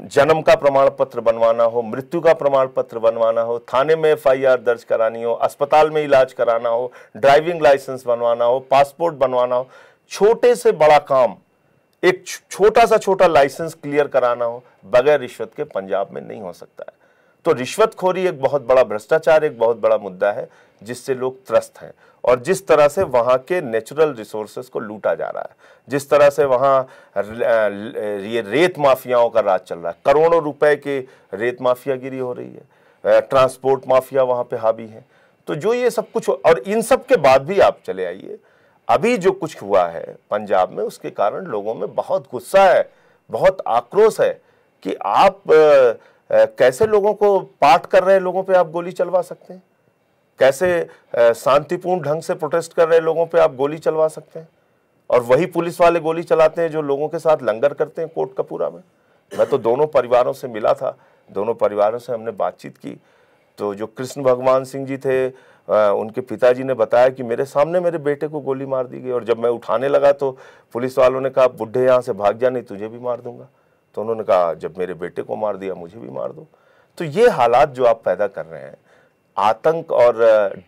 जन्म का प्रमाण पत्र बनवाना हो, मृत्यु का प्रमाण पत्र बनवाना हो, थाने में FIR दर्ज करानी हो, अस्पताल में इलाज कराना हो, ड्राइविंग लाइसेंस बनवाना हो, पासपोर्ट बनवाना हो, छोटे से बड़ा काम, एक छोटा सा छोटा लाइसेंस क्लियर कराना हो, बगैर रिश्वत के पंजाब में नहीं हो सकता है। तो रिश्वतखोरी एक बहुत बड़ा, भ्रष्टाचार एक बहुत बड़ा मुद्दा है जिससे लोग त्रस्त हैं। और जिस तरह से वहाँ के नेचुरल रिसोर्सेज को लूटा जा रहा है, जिस तरह से वहाँ ये रेत माफियाओं का राज चल रहा है, करोड़ों रुपए के रेत माफियागिरी हो रही है, ट्रांसपोर्ट माफिया वहाँ पे हावी है। तो जो ये सब कुछ, और इन सब के बाद भी आप चले आइए, अभी जो कुछ हुआ है पंजाब में, उसके कारण लोगों में बहुत गुस्सा है, बहुत आक्रोश है कि आप कैसे लोगों को पाठ कर रहे लोगों पे आप गोली चलवा सकते हैं, कैसे शांतिपूर्ण ढंग से प्रोटेस्ट कर रहे लोगों पे आप गोली चलवा सकते हैं, और वही पुलिस वाले गोली चलाते हैं जो लोगों के साथ लंगर करते हैं कोटकपूरा में। मैं तो दोनों परिवारों से मिला था, दोनों परिवारों से हमने बातचीत की। तो जो कृष्ण भगवान सिंह जी थे, उनके पिताजी ने बताया कि मेरे सामने मेरे बेटे को गोली मार दी गई, और जब मैं उठाने लगा तो पुलिस वालों ने कहा बुढ़े यहाँ से भाग जा, नहीं तुझे भी मार दूंगा। तो उन्होंने कहा जब मेरे बेटे को मार दिया मुझे भी मार दो। तो ये हालात जो आप पैदा कर रहे हैं, आतंक और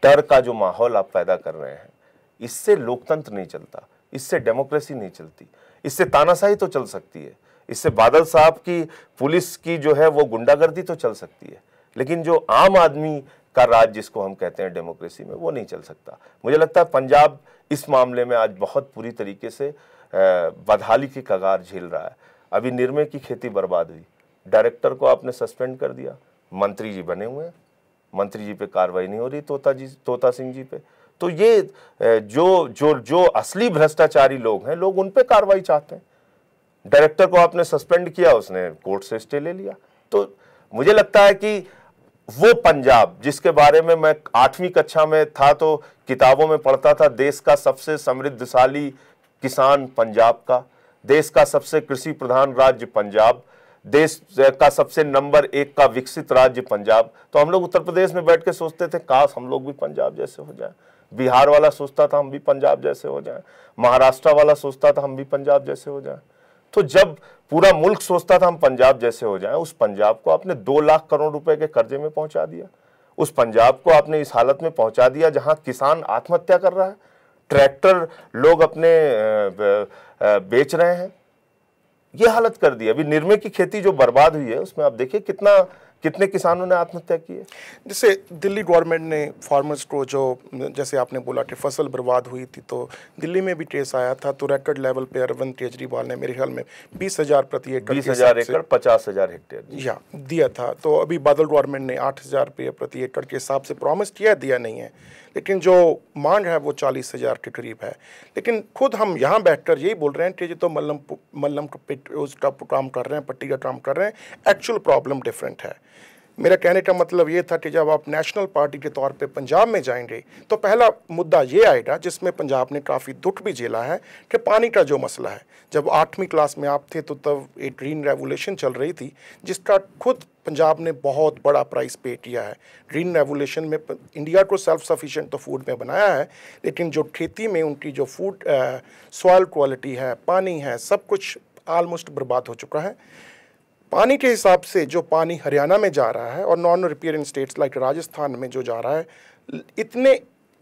डर का जो माहौल आप पैदा कर रहे हैं, इससे लोकतंत्र नहीं चलता, इससे डेमोक्रेसी नहीं चलती, इससे तानाशाही तो चल सकती है, इससे बादल साहब की पुलिस की जो है वो गुंडागर्दी तो चल सकती है, लेकिन जो आम आदमी का राज जिसको हम कहते हैं डेमोक्रेसी में, वो नहीं चल सकता। मुझे लगता है पंजाब इस मामले में आज बहुत पूरी तरीके से बदहाली की कगार झेल रहा है। अभी निर्मे की खेती बर्बाद हुई, डायरेक्टर को आपने सस्पेंड कर दिया, मंत्री जी बने हुए हैं, मंत्री जी पे कार्रवाई नहीं हो रही, तोता सिंह जी पे। तो ये जो असली भ्रष्टाचारी लोग हैं, लोग उन पे कार्रवाई चाहते हैं। डायरेक्टर को आपने सस्पेंड किया, उसने कोर्ट से स्टे ले लिया। तो मुझे लगता है कि वो पंजाब जिसके बारे में मैं 8वीं कक्षा में था तो किताबों में पढ़ता था, देश का सबसे समृद्धशाली किसान पंजाब का, देश का सबसे कृषि प्रधान राज्य पंजाब, देश का सबसे नंबर 1 का विकसित राज्य पंजाब। तो हम लोग उत्तर प्रदेश में बैठ के सोचते थे काश हम लोग भी पंजाब जैसे हो जाए, बिहार वाला सोचता था हम भी पंजाब जैसे हो जाए, महाराष्ट्र वाला सोचता था हम भी पंजाब जैसे हो जाए। तो जब पूरा मुल्क सोचता था हम पंजाब जैसे हो जाएं, उस पंजाब को आपने 2 लाख करोड़ रुपए के कर्जे में पहुंचा दिया। उस पंजाब को आपने इस हालत में पहुंचा दिया जहां किसान आत्महत्या कर रहा है, ट्रैक्टर लोग अपने बेच रहे हैं, ये हालत कर दी। अभी निर्मे की खेती जो बर्बाद हुई है उसमें आप देखिए कितने किसानों ने आत्महत्या की है। जैसे दिल्ली गवर्नमेंट ने फार्मर्स को, जो जैसे आपने बोला कि फसल बर्बाद हुई थी, तो दिल्ली में भी केस आया था, तो रिकॉर्ड लेवल पे अरविंद केजरीवाल ने मेरे ख्याल में 20,000 प्रति एकड़ 20,000 एकड़ 50,000 हेक्टेयर या दिया था। तो अभी बादल गवर्नमेंट ने 8,000 रुपये प्रति एकड़ के हिसाब से प्रॉमिस किया, दिया नहीं है, लेकिन जो मांग है वो 40,000 के करीब है। लेकिन खुद हम यहाँ बैठकर यही बोल रहे हैं कि जो तो मल्लम का काम कर रहे हैं, पट्टी का काम कर रहे हैं, एक्चुअल प्रॉब्लम डिफरेंट है। मेरा कहने का मतलब ये था कि जब आप नेशनल पार्टी के तौर पे पंजाब में जाएंगे तो पहला मुद्दा ये आएगा जिसमें पंजाब ने काफ़ी दुख भी झेला है कि पानी का जो मसला है। जब 8वीं क्लास में आप थे तो तब एक ग्रीन रेवोल्यूशन चल रही थी जिसका खुद पंजाब ने बहुत बड़ा प्राइस पे किया है। ग्रीन रेवोल्यूशन में इंडिया को सेल्फ सफिशिएंट तो फूड में बनाया है, लेकिन जो खेती में उनकी जो फूड सॉइल क्वालिटी है, पानी है, सब कुछ ऑलमोस्ट बर्बाद हो चुका है। पानी के हिसाब से जो पानी हरियाणा में जा रहा है और non repairing states like Rajasthan में जो जा रहा है,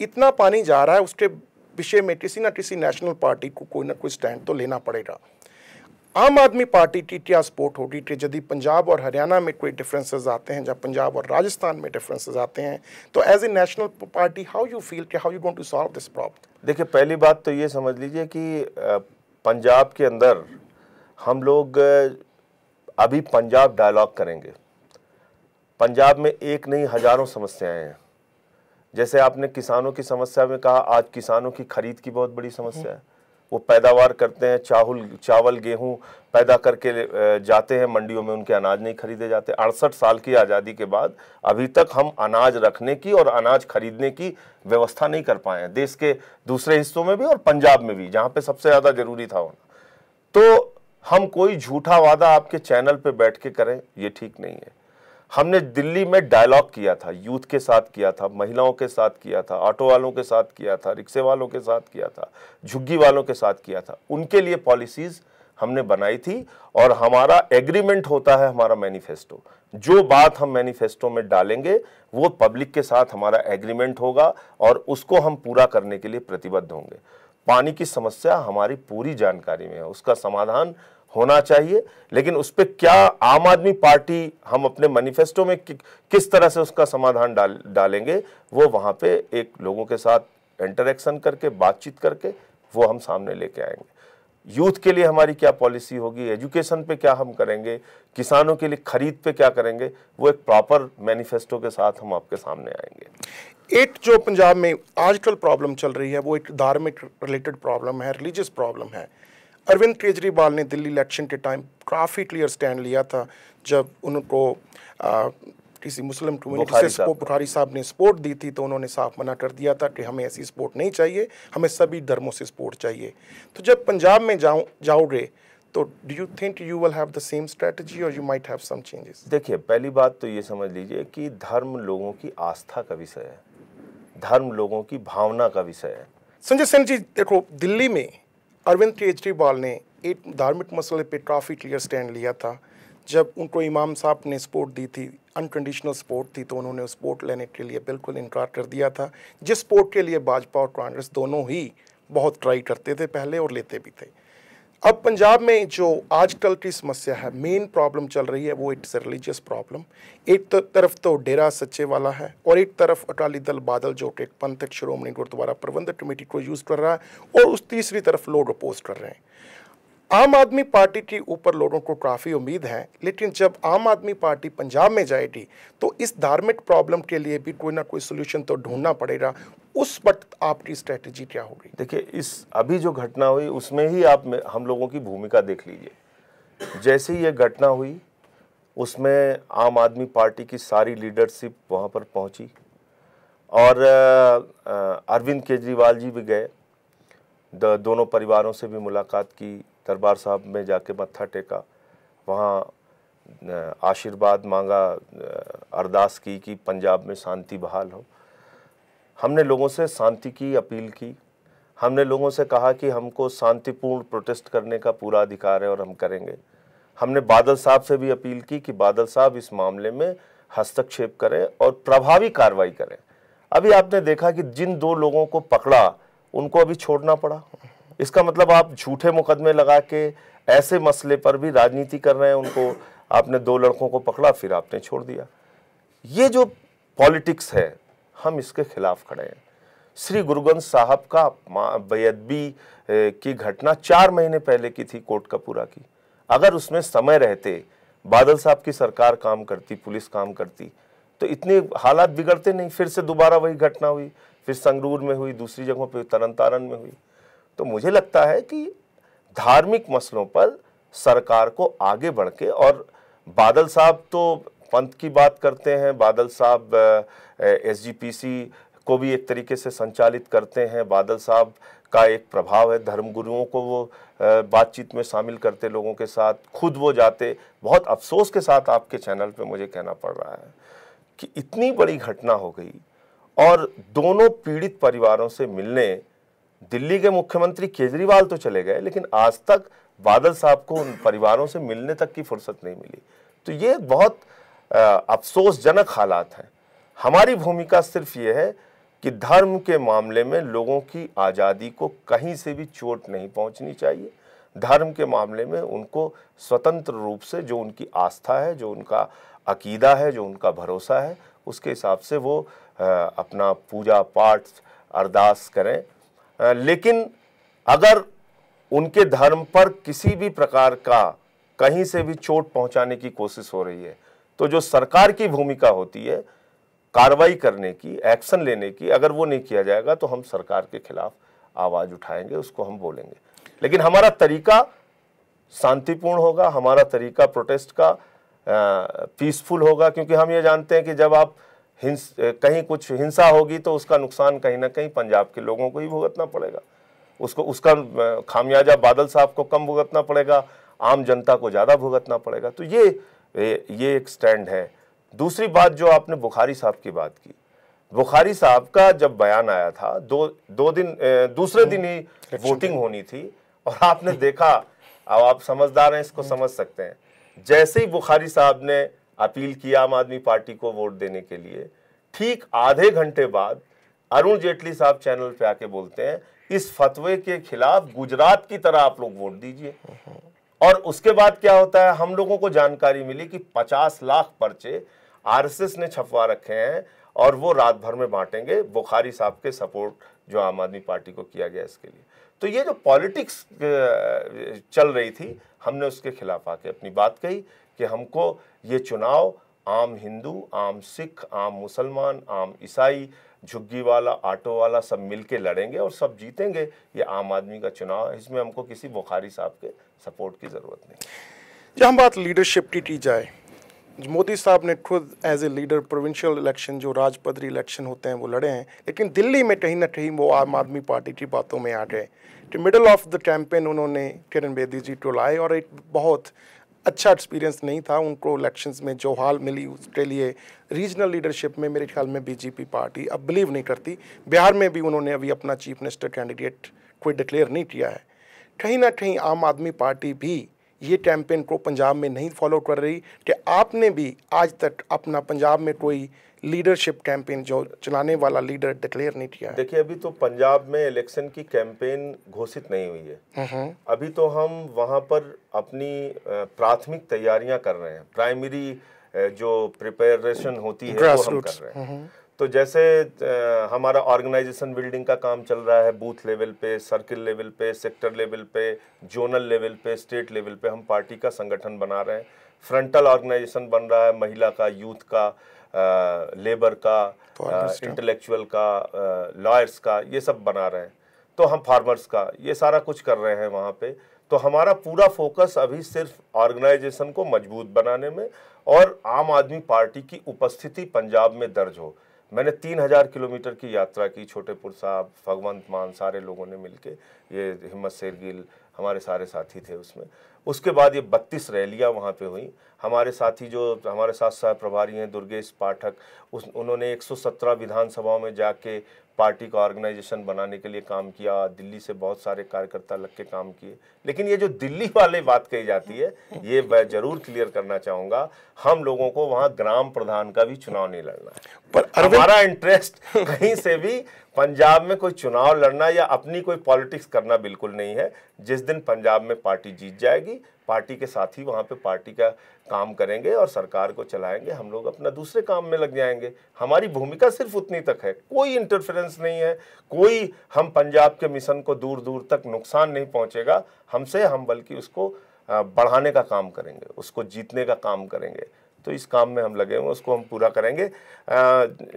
इतना पानी जा रहा है, उसके विषय में किसी ना किसी नेशनल पार्टी को कोई ना कोई स्टैंड तो लेना पड़ेगा। आम आदमी पार्टी की क्या सपोर्ट होगी कि यदि पंजाब और हरियाणा में कोई डिफरेंसेस आते हैं, जब पंजाब और राजस्थान में डिफरेंसेस आते हैं, तो as a national party how you feel कि how you going to solve this problem? देखिए, पहली बात तो ये समझ लीजिए कि पंजाब के अंदर हम लोग अभी पंजाब डायलॉग करेंगे। पंजाब में एक नहीं हजारों समस्याएं हैं। जैसे आपने किसानों की समस्या में कहा, आज किसानों की खरीद की बहुत बड़ी समस्या है। वो पैदावार करते हैं, चावल गेहूं पैदा करके जाते हैं मंडियों में, उनके अनाज नहीं खरीदे जाते। 68 साल की आज़ादी के बाद अभी तक हम अनाज रखने की और अनाज खरीदने की व्यवस्था नहीं कर पाए हैं, देश के दूसरे हिस्सों में भी और पंजाब में भी, जहाँ पे सबसे ज़्यादा जरूरी था होना। तो हम कोई झूठा वादा आपके चैनल पे बैठ के करें, ये ठीक नहीं है। हमने दिल्ली में डायलॉग किया था, यूथ के साथ किया था, महिलाओं के साथ किया था, ऑटो वालों के साथ किया था, रिक्शे वालों के साथ किया था, झुग्गी वालों के साथ किया था। उनके लिए पॉलिसीज हमने बनाई थी और हमारा एग्रीमेंट होता है, हमारा मैनिफेस्टो। जो बात हम मैनिफेस्टो में डालेंगे वो पब्लिक के साथ हमारा एग्रीमेंट होगा और उसको हम पूरा करने के लिए प्रतिबद्ध होंगे। पानी की समस्या हमारी पूरी जानकारी में है, उसका समाधान होना चाहिए, लेकिन उस पर क्या आम आदमी पार्टी हम अपने मैनिफेस्टो में किस तरह से उसका समाधान डालेंगे, वो वहाँ पे एक लोगों के साथ इंटरेक्शन करके, बातचीत करके वो हम सामने लेके आएंगे। यूथ के लिए हमारी क्या पॉलिसी होगी, एजुकेशन पे क्या हम करेंगे, किसानों के लिए खरीद पे क्या करेंगे, वो एक प्रॉपर मैनिफेस्टो के साथ हम आपके सामने आएंगे। एक जो पंजाब में आजकल प्रॉब्लम चल रही है वो एक धार्मिक रिलेटेड प्रॉब्लम है, रिलीजियस प्रॉब्लम है। अरविंद केजरीवाल ने दिल्ली इलेक्शन के टाइम काफ़ी क्लियर स्टैंड लिया था, जब उनको किसी मुस्लिम कम्युनिटी से बुखारी साहब ने सपोर्ट दी थी तो उन्होंने साफ मना कर दिया था कि हमें ऐसी सपोर्ट नहीं चाहिए, हमें सभी धर्मों से सपोर्ट चाहिए। तो जब पंजाब में जाओगे तो do you think you will have the same strategy और you might have some changes? देखिए, पहली बात तो ये समझ लीजिए कि धर्म लोगों की आस्था का विषय है, धर्म लोगों की भावना का विषय है। संजय सिंह जी, देखो दिल्ली में अरविंद केजरीवाल ने एक धार्मिक मसले पे काफ़ी क्लियर स्टैंड लिया था। जब उनको इमाम साहब ने सपोर्ट दी थी, अनकंडीशनल सपोर्ट थी, तो उन्होंने उस सपोर्ट लेने के लिए बिल्कुल इनकार कर दिया था, जिस सपोर्ट के लिए भाजपा और कांग्रेस दोनों ही बहुत ट्राई करते थे पहले और लेते भी थे। अब पंजाब में जो आजकल की समस्या है, मेन प्रॉब्लम चल रही है, वो इट्स रिलीजियस प्रॉब्लम। एक तरफ तो डेरा सच्चे वाला है और एक तरफ अकाली दल बादल जो कि एक पंथक श्रोमणी गुरुद्वारा प्रबंधक कमेटी को यूज़ कर रहा है और उस तीसरी तरफ लोग अपोज कर रहे हैं। आम आदमी पार्टी के ऊपर लोगों को काफ़ी उम्मीद है, लेकिन जब आम आदमी पार्टी पंजाब में जाएगी तो इस धार्मिक प्रॉब्लम के लिए भी कोई ना कोई सोल्यूशन तो ढूंढना पड़ेगा। उस वक्त आपकी स्ट्रेटजी क्या होगी? देखिए, इस अभी जो घटना हुई उसमें ही आप हम लोगों की भूमिका देख लीजिए। जैसे ही ये घटना हुई उसमें आम आदमी पार्टी की सारी लीडरशिप वहाँ पर पहुँची और अरविंद केजरीवाल जी भी गए, दोनों परिवारों से भी मुलाकात की, दरबार साहब में जाके मत्था टेका, वहाँ आशीर्वाद मांगा, अरदास की कि पंजाब में शांति बहाल हो। हमने लोगों से शांति की अपील की, हमने लोगों से कहा कि हमको शांतिपूर्ण प्रोटेस्ट करने का पूरा अधिकार है और हम करेंगे। हमने बादल साहब से भी अपील की कि बादल साहब इस मामले में हस्तक्षेप करें और प्रभावी कार्रवाई करें। अभी आपने देखा कि जिन 2 लोगों को पकड़ा उनको अभी छोड़ना पड़ा। इसका मतलब आप झूठे मुकदमे लगा के ऐसे मसले पर भी राजनीति कर रहे हैं। उनको आपने 2 लड़कों को पकड़ा, फिर आपने छोड़ दिया। ये जो पॉलिटिक्स है, हम इसके खिलाफ खड़े हैं। श्री गुरुग्रंथ साहब का बेअदबी की घटना 4 महीने पहले की थी, कोट कपूरा की। अगर उसमें समय रहते बादल साहब की सरकार काम करती, पुलिस काम करती, तो इतने हालात बिगड़ते नहीं। फिर से दोबारा वही घटना हुई, फिर संगरूर में हुई, दूसरी जगहों पे तरन तारन में हुई। तो मुझे लगता है कि धार्मिक मसलों पर सरकार को आगे बढ़ के, और बादल साहब तो पंथ की बात करते हैं, बादल साहब एसजीपीसी को भी एक तरीके से संचालित करते हैं, बादल साहब का एक प्रभाव है, धर्मगुरुओं को वो बातचीत में शामिल करते लोगों के साथ, खुद वो जाते। बहुत अफसोस के साथ आपके चैनल पे मुझे कहना पड़ रहा है कि इतनी बड़ी घटना हो गई और दोनों पीड़ित परिवारों से मिलने दिल्ली के मुख्यमंत्री केजरीवाल तो चले गए, लेकिन आज तक बादल साहब को उन परिवारों से मिलने तक की फुर्सत नहीं मिली। तो ये बहुत अफसोसजनक हालात हैं। हमारी भूमिका सिर्फ ये है कि धर्म के मामले में लोगों की आज़ादी को कहीं से भी चोट नहीं पहुंचनी चाहिए। धर्म के मामले में उनको स्वतंत्र रूप से जो उनकी आस्था है, जो उनका अकीदा है, जो उनका भरोसा है, उसके हिसाब से वो अपना पूजा पाठ अरदास करें। लेकिन अगर उनके धर्म पर किसी भी प्रकार का कहीं से भी चोट पहुंचाने की कोशिश हो रही है, तो जो सरकार की भूमिका होती है कार्रवाई करने की, एक्शन लेने की, अगर वो नहीं किया जाएगा तो हम सरकार के खिलाफ आवाज़ उठाएंगे, उसको हम बोलेंगे। लेकिन हमारा तरीका शांतिपूर्ण होगा, हमारा तरीका प्रोटेस्ट का पीसफुल होगा, क्योंकि हम ये जानते हैं कि जब आप कहीं कुछ हिंसा होगी तो उसका नुकसान कहीं ना कहीं पंजाब के लोगों को ही भुगतना पड़ेगा। उसका खामियाजा बादल साहब को कम भुगतना पड़ेगा, आम जनता को ज़्यादा भुगतना पड़ेगा। तो ये एक स्टैंड है। दूसरी बात जो आपने बुखारी साहब की बात की, बुखारी साहब का जब बयान आया था, दूसरे दिन ही वोटिंग होनी थी और आपने देखा, अब आप समझदार हैं, इसको समझ सकते हैं, जैसे ही बुखारी साहब ने अपील की आम आदमी पार्टी को वोट देने के लिए, ठीक आधे घंटे बाद अरुण जेटली साहब चैनल पे आके बोलते हैं इस फतवे के खिलाफ गुजरात की तरह आप लोग वोट दीजिए। और उसके बाद क्या होता है, हम लोगों को जानकारी मिली कि 50 लाख पर्चे आरएसएस ने छपवा रखे हैं और वो रात भर में बांटेंगे, बुखारी साहब के सपोर्ट जो आम आदमी पार्टी को किया गया इसके लिए। तो ये जो पॉलिटिक्स चल रही थी, हमने उसके खिलाफ आके अपनी बात कही कि हमको ये चुनाव आम हिंदू, आम सिख, आम मुसलमान, आम ईसाई, झुग्गी वाला, ऑटो वाला सब मिलके लड़ेंगे और सब जीतेंगे। ये आम आदमी का चुनाव है, इसमें हमको किसी बुखारी साहब के सपोर्ट की ज़रूरत नहीं। जहाँ बात लीडरशिप की जाए, मोदी साहब ने खुद as a leader provincial election, जो राजपद्री इलेक्शन होते हैं, वो लड़े हैं, लेकिन दिल्ली में कहीं ना कहीं वो आम आदमी पार्टी की बातों में आ गए। तो मिडल ऑफ द कैंपेन उन्होंने किरण बेदी जी को लाए और एक बहुत अच्छा एक्सपीरियंस नहीं था उनको इलेक्शंस में जो हाल मिली, उसके लिए रीजनल लीडरशिप में मेरे ख्याल में बीजेपी पार्टी अब बिलीव नहीं करती। बिहार में भी उन्होंने अभी अपना चीफ मिनिस्टर कैंडिडेट कोई डिक्लेयर नहीं किया है। कहीं ना कहीं आम आदमी पार्टी भी ये कैंपेन को पंजाब में नहीं फॉलो कर रही कि आपने भी आज तक अपना पंजाब में कोई लीडरशिप कैंपेन जो चलाने वाला लीडर डिक्लेयर नहीं किया है। देखिए, अभी तो पंजाब में इलेक्शन की कैंपेन घोषित नहीं हुई है। अभी तो हम वहाँ पर अपनी प्राथमिक तैयारियां कर रहे हैं, प्राइमरी जो प्रिपरेशन होती है वो हम कर रहे हैं। तो जैसे हमारा ऑर्गेनाइजेशन बिल्डिंग का काम चल रहा है, बूथ लेवल पे, सर्किल लेवल पे, सेक्टर लेवल पे, जोनल लेवल पे, स्टेट लेवल पे हम पार्टी का संगठन बना रहे हैं। फ्रंटल ऑर्गेनाइजेशन बन रहा है, महिला का, यूथ का, लेबर का, इंटेलेक्चुअल का, लॉयर्स का, ये सब बना रहे हैं। तो हम फार्मर्स का, ये सारा कुछ कर रहे हैं वहाँ पे। तो हमारा पूरा फोकस अभी सिर्फ ऑर्गेनाइजेशन को मजबूत बनाने में और आम आदमी पार्टी की उपस्थिति पंजाब में दर्ज हो। मैंने 3000 किलोमीटर की यात्रा की, छोटेपुर साहब, भगवंत मान, सारे लोगों ने मिलके, ये हिम्मत शेरगिल, हमारे सारे साथी थे उसमें। उसके बाद ये 32 रैलियाँ वहाँ पे हुई। हमारे साथी जो हमारे साथ सह प्रभारी हैं दुर्गेश पाठक, उन्होंने 117 विधानसभाओं में जाके पार्टी का ऑर्गेनाइजेशन बनाने के लिए काम किया। दिल्ली से बहुत सारे कार्यकर्ता लग के काम किए। लेकिन ये जो दिल्ली वाले बात कही जाती है, ये मैं जरूर क्लियर करना चाहूँगा, हम लोगों को वहाँ ग्राम प्रधान का भी चुनाव नहीं लड़ना है। पर हमारा इंटरेस्ट कहीं से भी पंजाब में कोई चुनाव लड़ना या अपनी कोई पॉलिटिक्स करना बिल्कुल नहीं है। जिस दिन पंजाब में पार्टी जीत जाएगी, पार्टी के साथ ही वहाँ पे पार्टी का काम करेंगे और सरकार को चलाएंगे, हम लोग अपना दूसरे काम में लग जाएंगे। हमारी भूमिका सिर्फ उतनी तक है, कोई इंटरफेरेंस नहीं है, कोई हम पंजाब के मिशन को दूर दूर तक नुकसान नहीं पहुँचेगा हमसे, हम बल्कि उसको बढ़ाने का काम करेंगे, उसको जीतने का काम करेंगे। तो इस काम में हम लगे हुए, उसको हम पूरा करेंगे।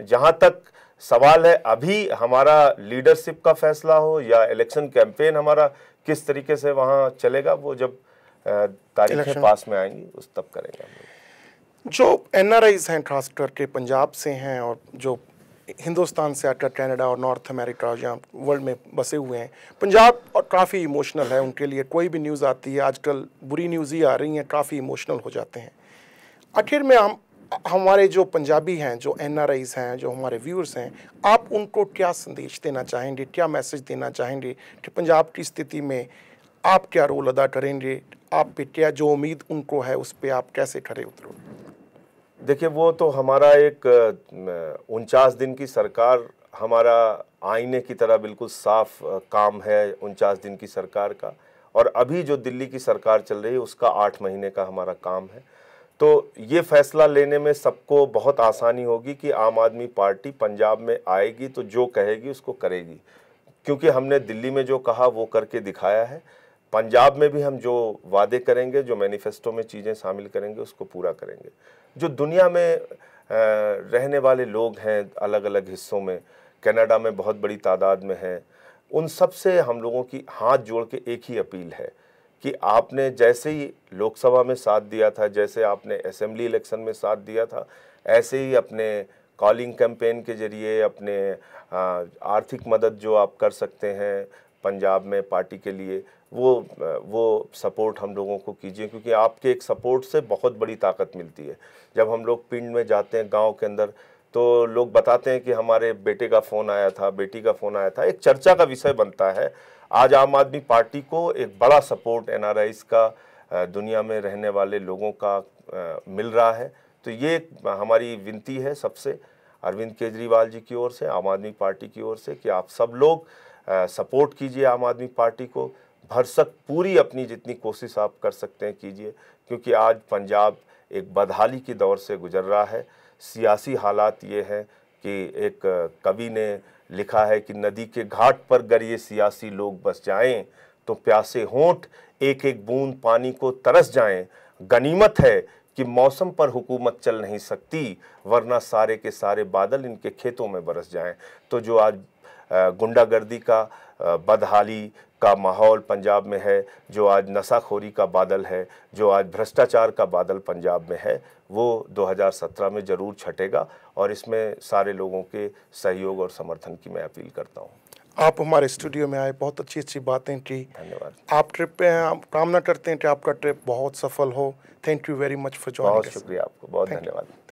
जहाँ तक सवाल है अभी हमारा लीडरशिप का फैसला हो या इलेक्शन कैंपेन हमारा किस तरीके से वहाँ चलेगा, वो जब तारीखें पास में आएंगी उस तब करेंगे हम लोग। जो एनआरआईज हैं खास करके पंजाब से हैं और जो हिंदुस्तान से आकर कनाडा और नॉर्थ अमेरिका या वर्ल्ड में बसे हुए हैं, पंजाब और काफ़ी इमोशनल है उनके लिए। कोई भी न्यूज़ आती है, आजकल बुरी न्यूज़ ही आ रही हैं, काफ़ी इमोशनल हो जाते हैं। आखिर में हमारे जो पंजाबी हैं, जो एनआरआईज हैं, जो हमारे व्यूअर्स हैं, आप उनको क्या संदेश देना चाहेंगे, क्या मैसेज देना चाहेंगे कि पंजाब की स्थिति में आप क्या रोल अदा करेंगे, आप पे क्या जो उम्मीद उनको है उस पर आप कैसे खड़े उतरोगे? देखिए, वो तो हमारा एक 49 दिन की सरकार, हमारा आईने की तरह बिल्कुल साफ काम है 49 दिन की सरकार का। और अभी जो दिल्ली की सरकार चल रही है उसका 8 महीने का हमारा काम है। तो ये फैसला लेने में सबको बहुत आसानी होगी कि आम आदमी पार्टी पंजाब में आएगी तो जो कहेगी उसको करेगी, क्योंकि हमने दिल्ली में जो कहा वो करके दिखाया है। पंजाब में भी हम जो वादे करेंगे, जो मैनिफेस्टो में चीज़ें शामिल करेंगे, उसको पूरा करेंगे। जो दुनिया में रहने वाले लोग हैं अलग अलग हिस्सों में, कनाडा में बहुत बड़ी तादाद में हैं, उन सब से हम लोगों की हाथ जोड़ के एक ही अपील है कि आपने जैसे ही लोकसभा में साथ दिया था, जैसे आपने असेंबली इलेक्शन में साथ दिया था, ऐसे ही अपने कॉलिंग कैंपेन के जरिए, अपने आर्थिक मदद जो आप कर सकते हैं पंजाब में पार्टी के लिए, वो सपोर्ट हम लोगों को कीजिए, क्योंकि आपके एक सपोर्ट से बहुत बड़ी ताकत मिलती है। जब हम लोग पिंड में जाते हैं, गांव के अंदर, तो लोग बताते हैं कि हमारे बेटे का फ़ोन आया था, बेटी का फ़ोन आया था, एक चर्चा का विषय बनता है। आज आम आदमी पार्टी को एक बड़ा सपोर्ट एनआरआईज़ का, दुनिया में रहने वाले लोगों का मिल रहा है। तो ये हमारी विनती है सबसे, अरविंद केजरीवाल जी की ओर से, आम आदमी पार्टी की ओर से, कि आप सब लोग सपोर्ट कीजिए आम आदमी पार्टी को, भरसक पूरी अपनी जितनी कोशिश आप कर सकते हैं कीजिए, क्योंकि आज पंजाब एक बदहाली की दौर से गुजर रहा है। सियासी हालात ये हैं कि एक कवि ने लिखा है कि नदी के घाट पर गर ये सियासी लोग बस जाएं, तो प्यासे होंठ एक एक बूंद पानी को तरस जाएं। गनीमत है कि मौसम पर हुकूमत चल नहीं सकती, वरना सारे के सारे बादल इनके खेतों में बरस जाएं। तो जो आज गुंडागर्दी का, बदहाली का माहौल पंजाब में है, जो आज नशाखोरी का बादल है, जो आज भ्रष्टाचार का बादल पंजाब में है, वो 2017 में ज़रूर छटेगा। और इसमें सारे लोगों के सहयोग और समर्थन की मैं अपील करता हूँ। आप हमारे स्टूडियो में आए, बहुत अच्छी अच्छी बातें की। धन्यवाद। आप ट्रिप पे हैं, आप कामना करते हैं कि आपका ट्रिप बहुत सफल हो। Thank you very much for joining बहुत अस। शुक्रिया आपको, बहुत धन्यवाद।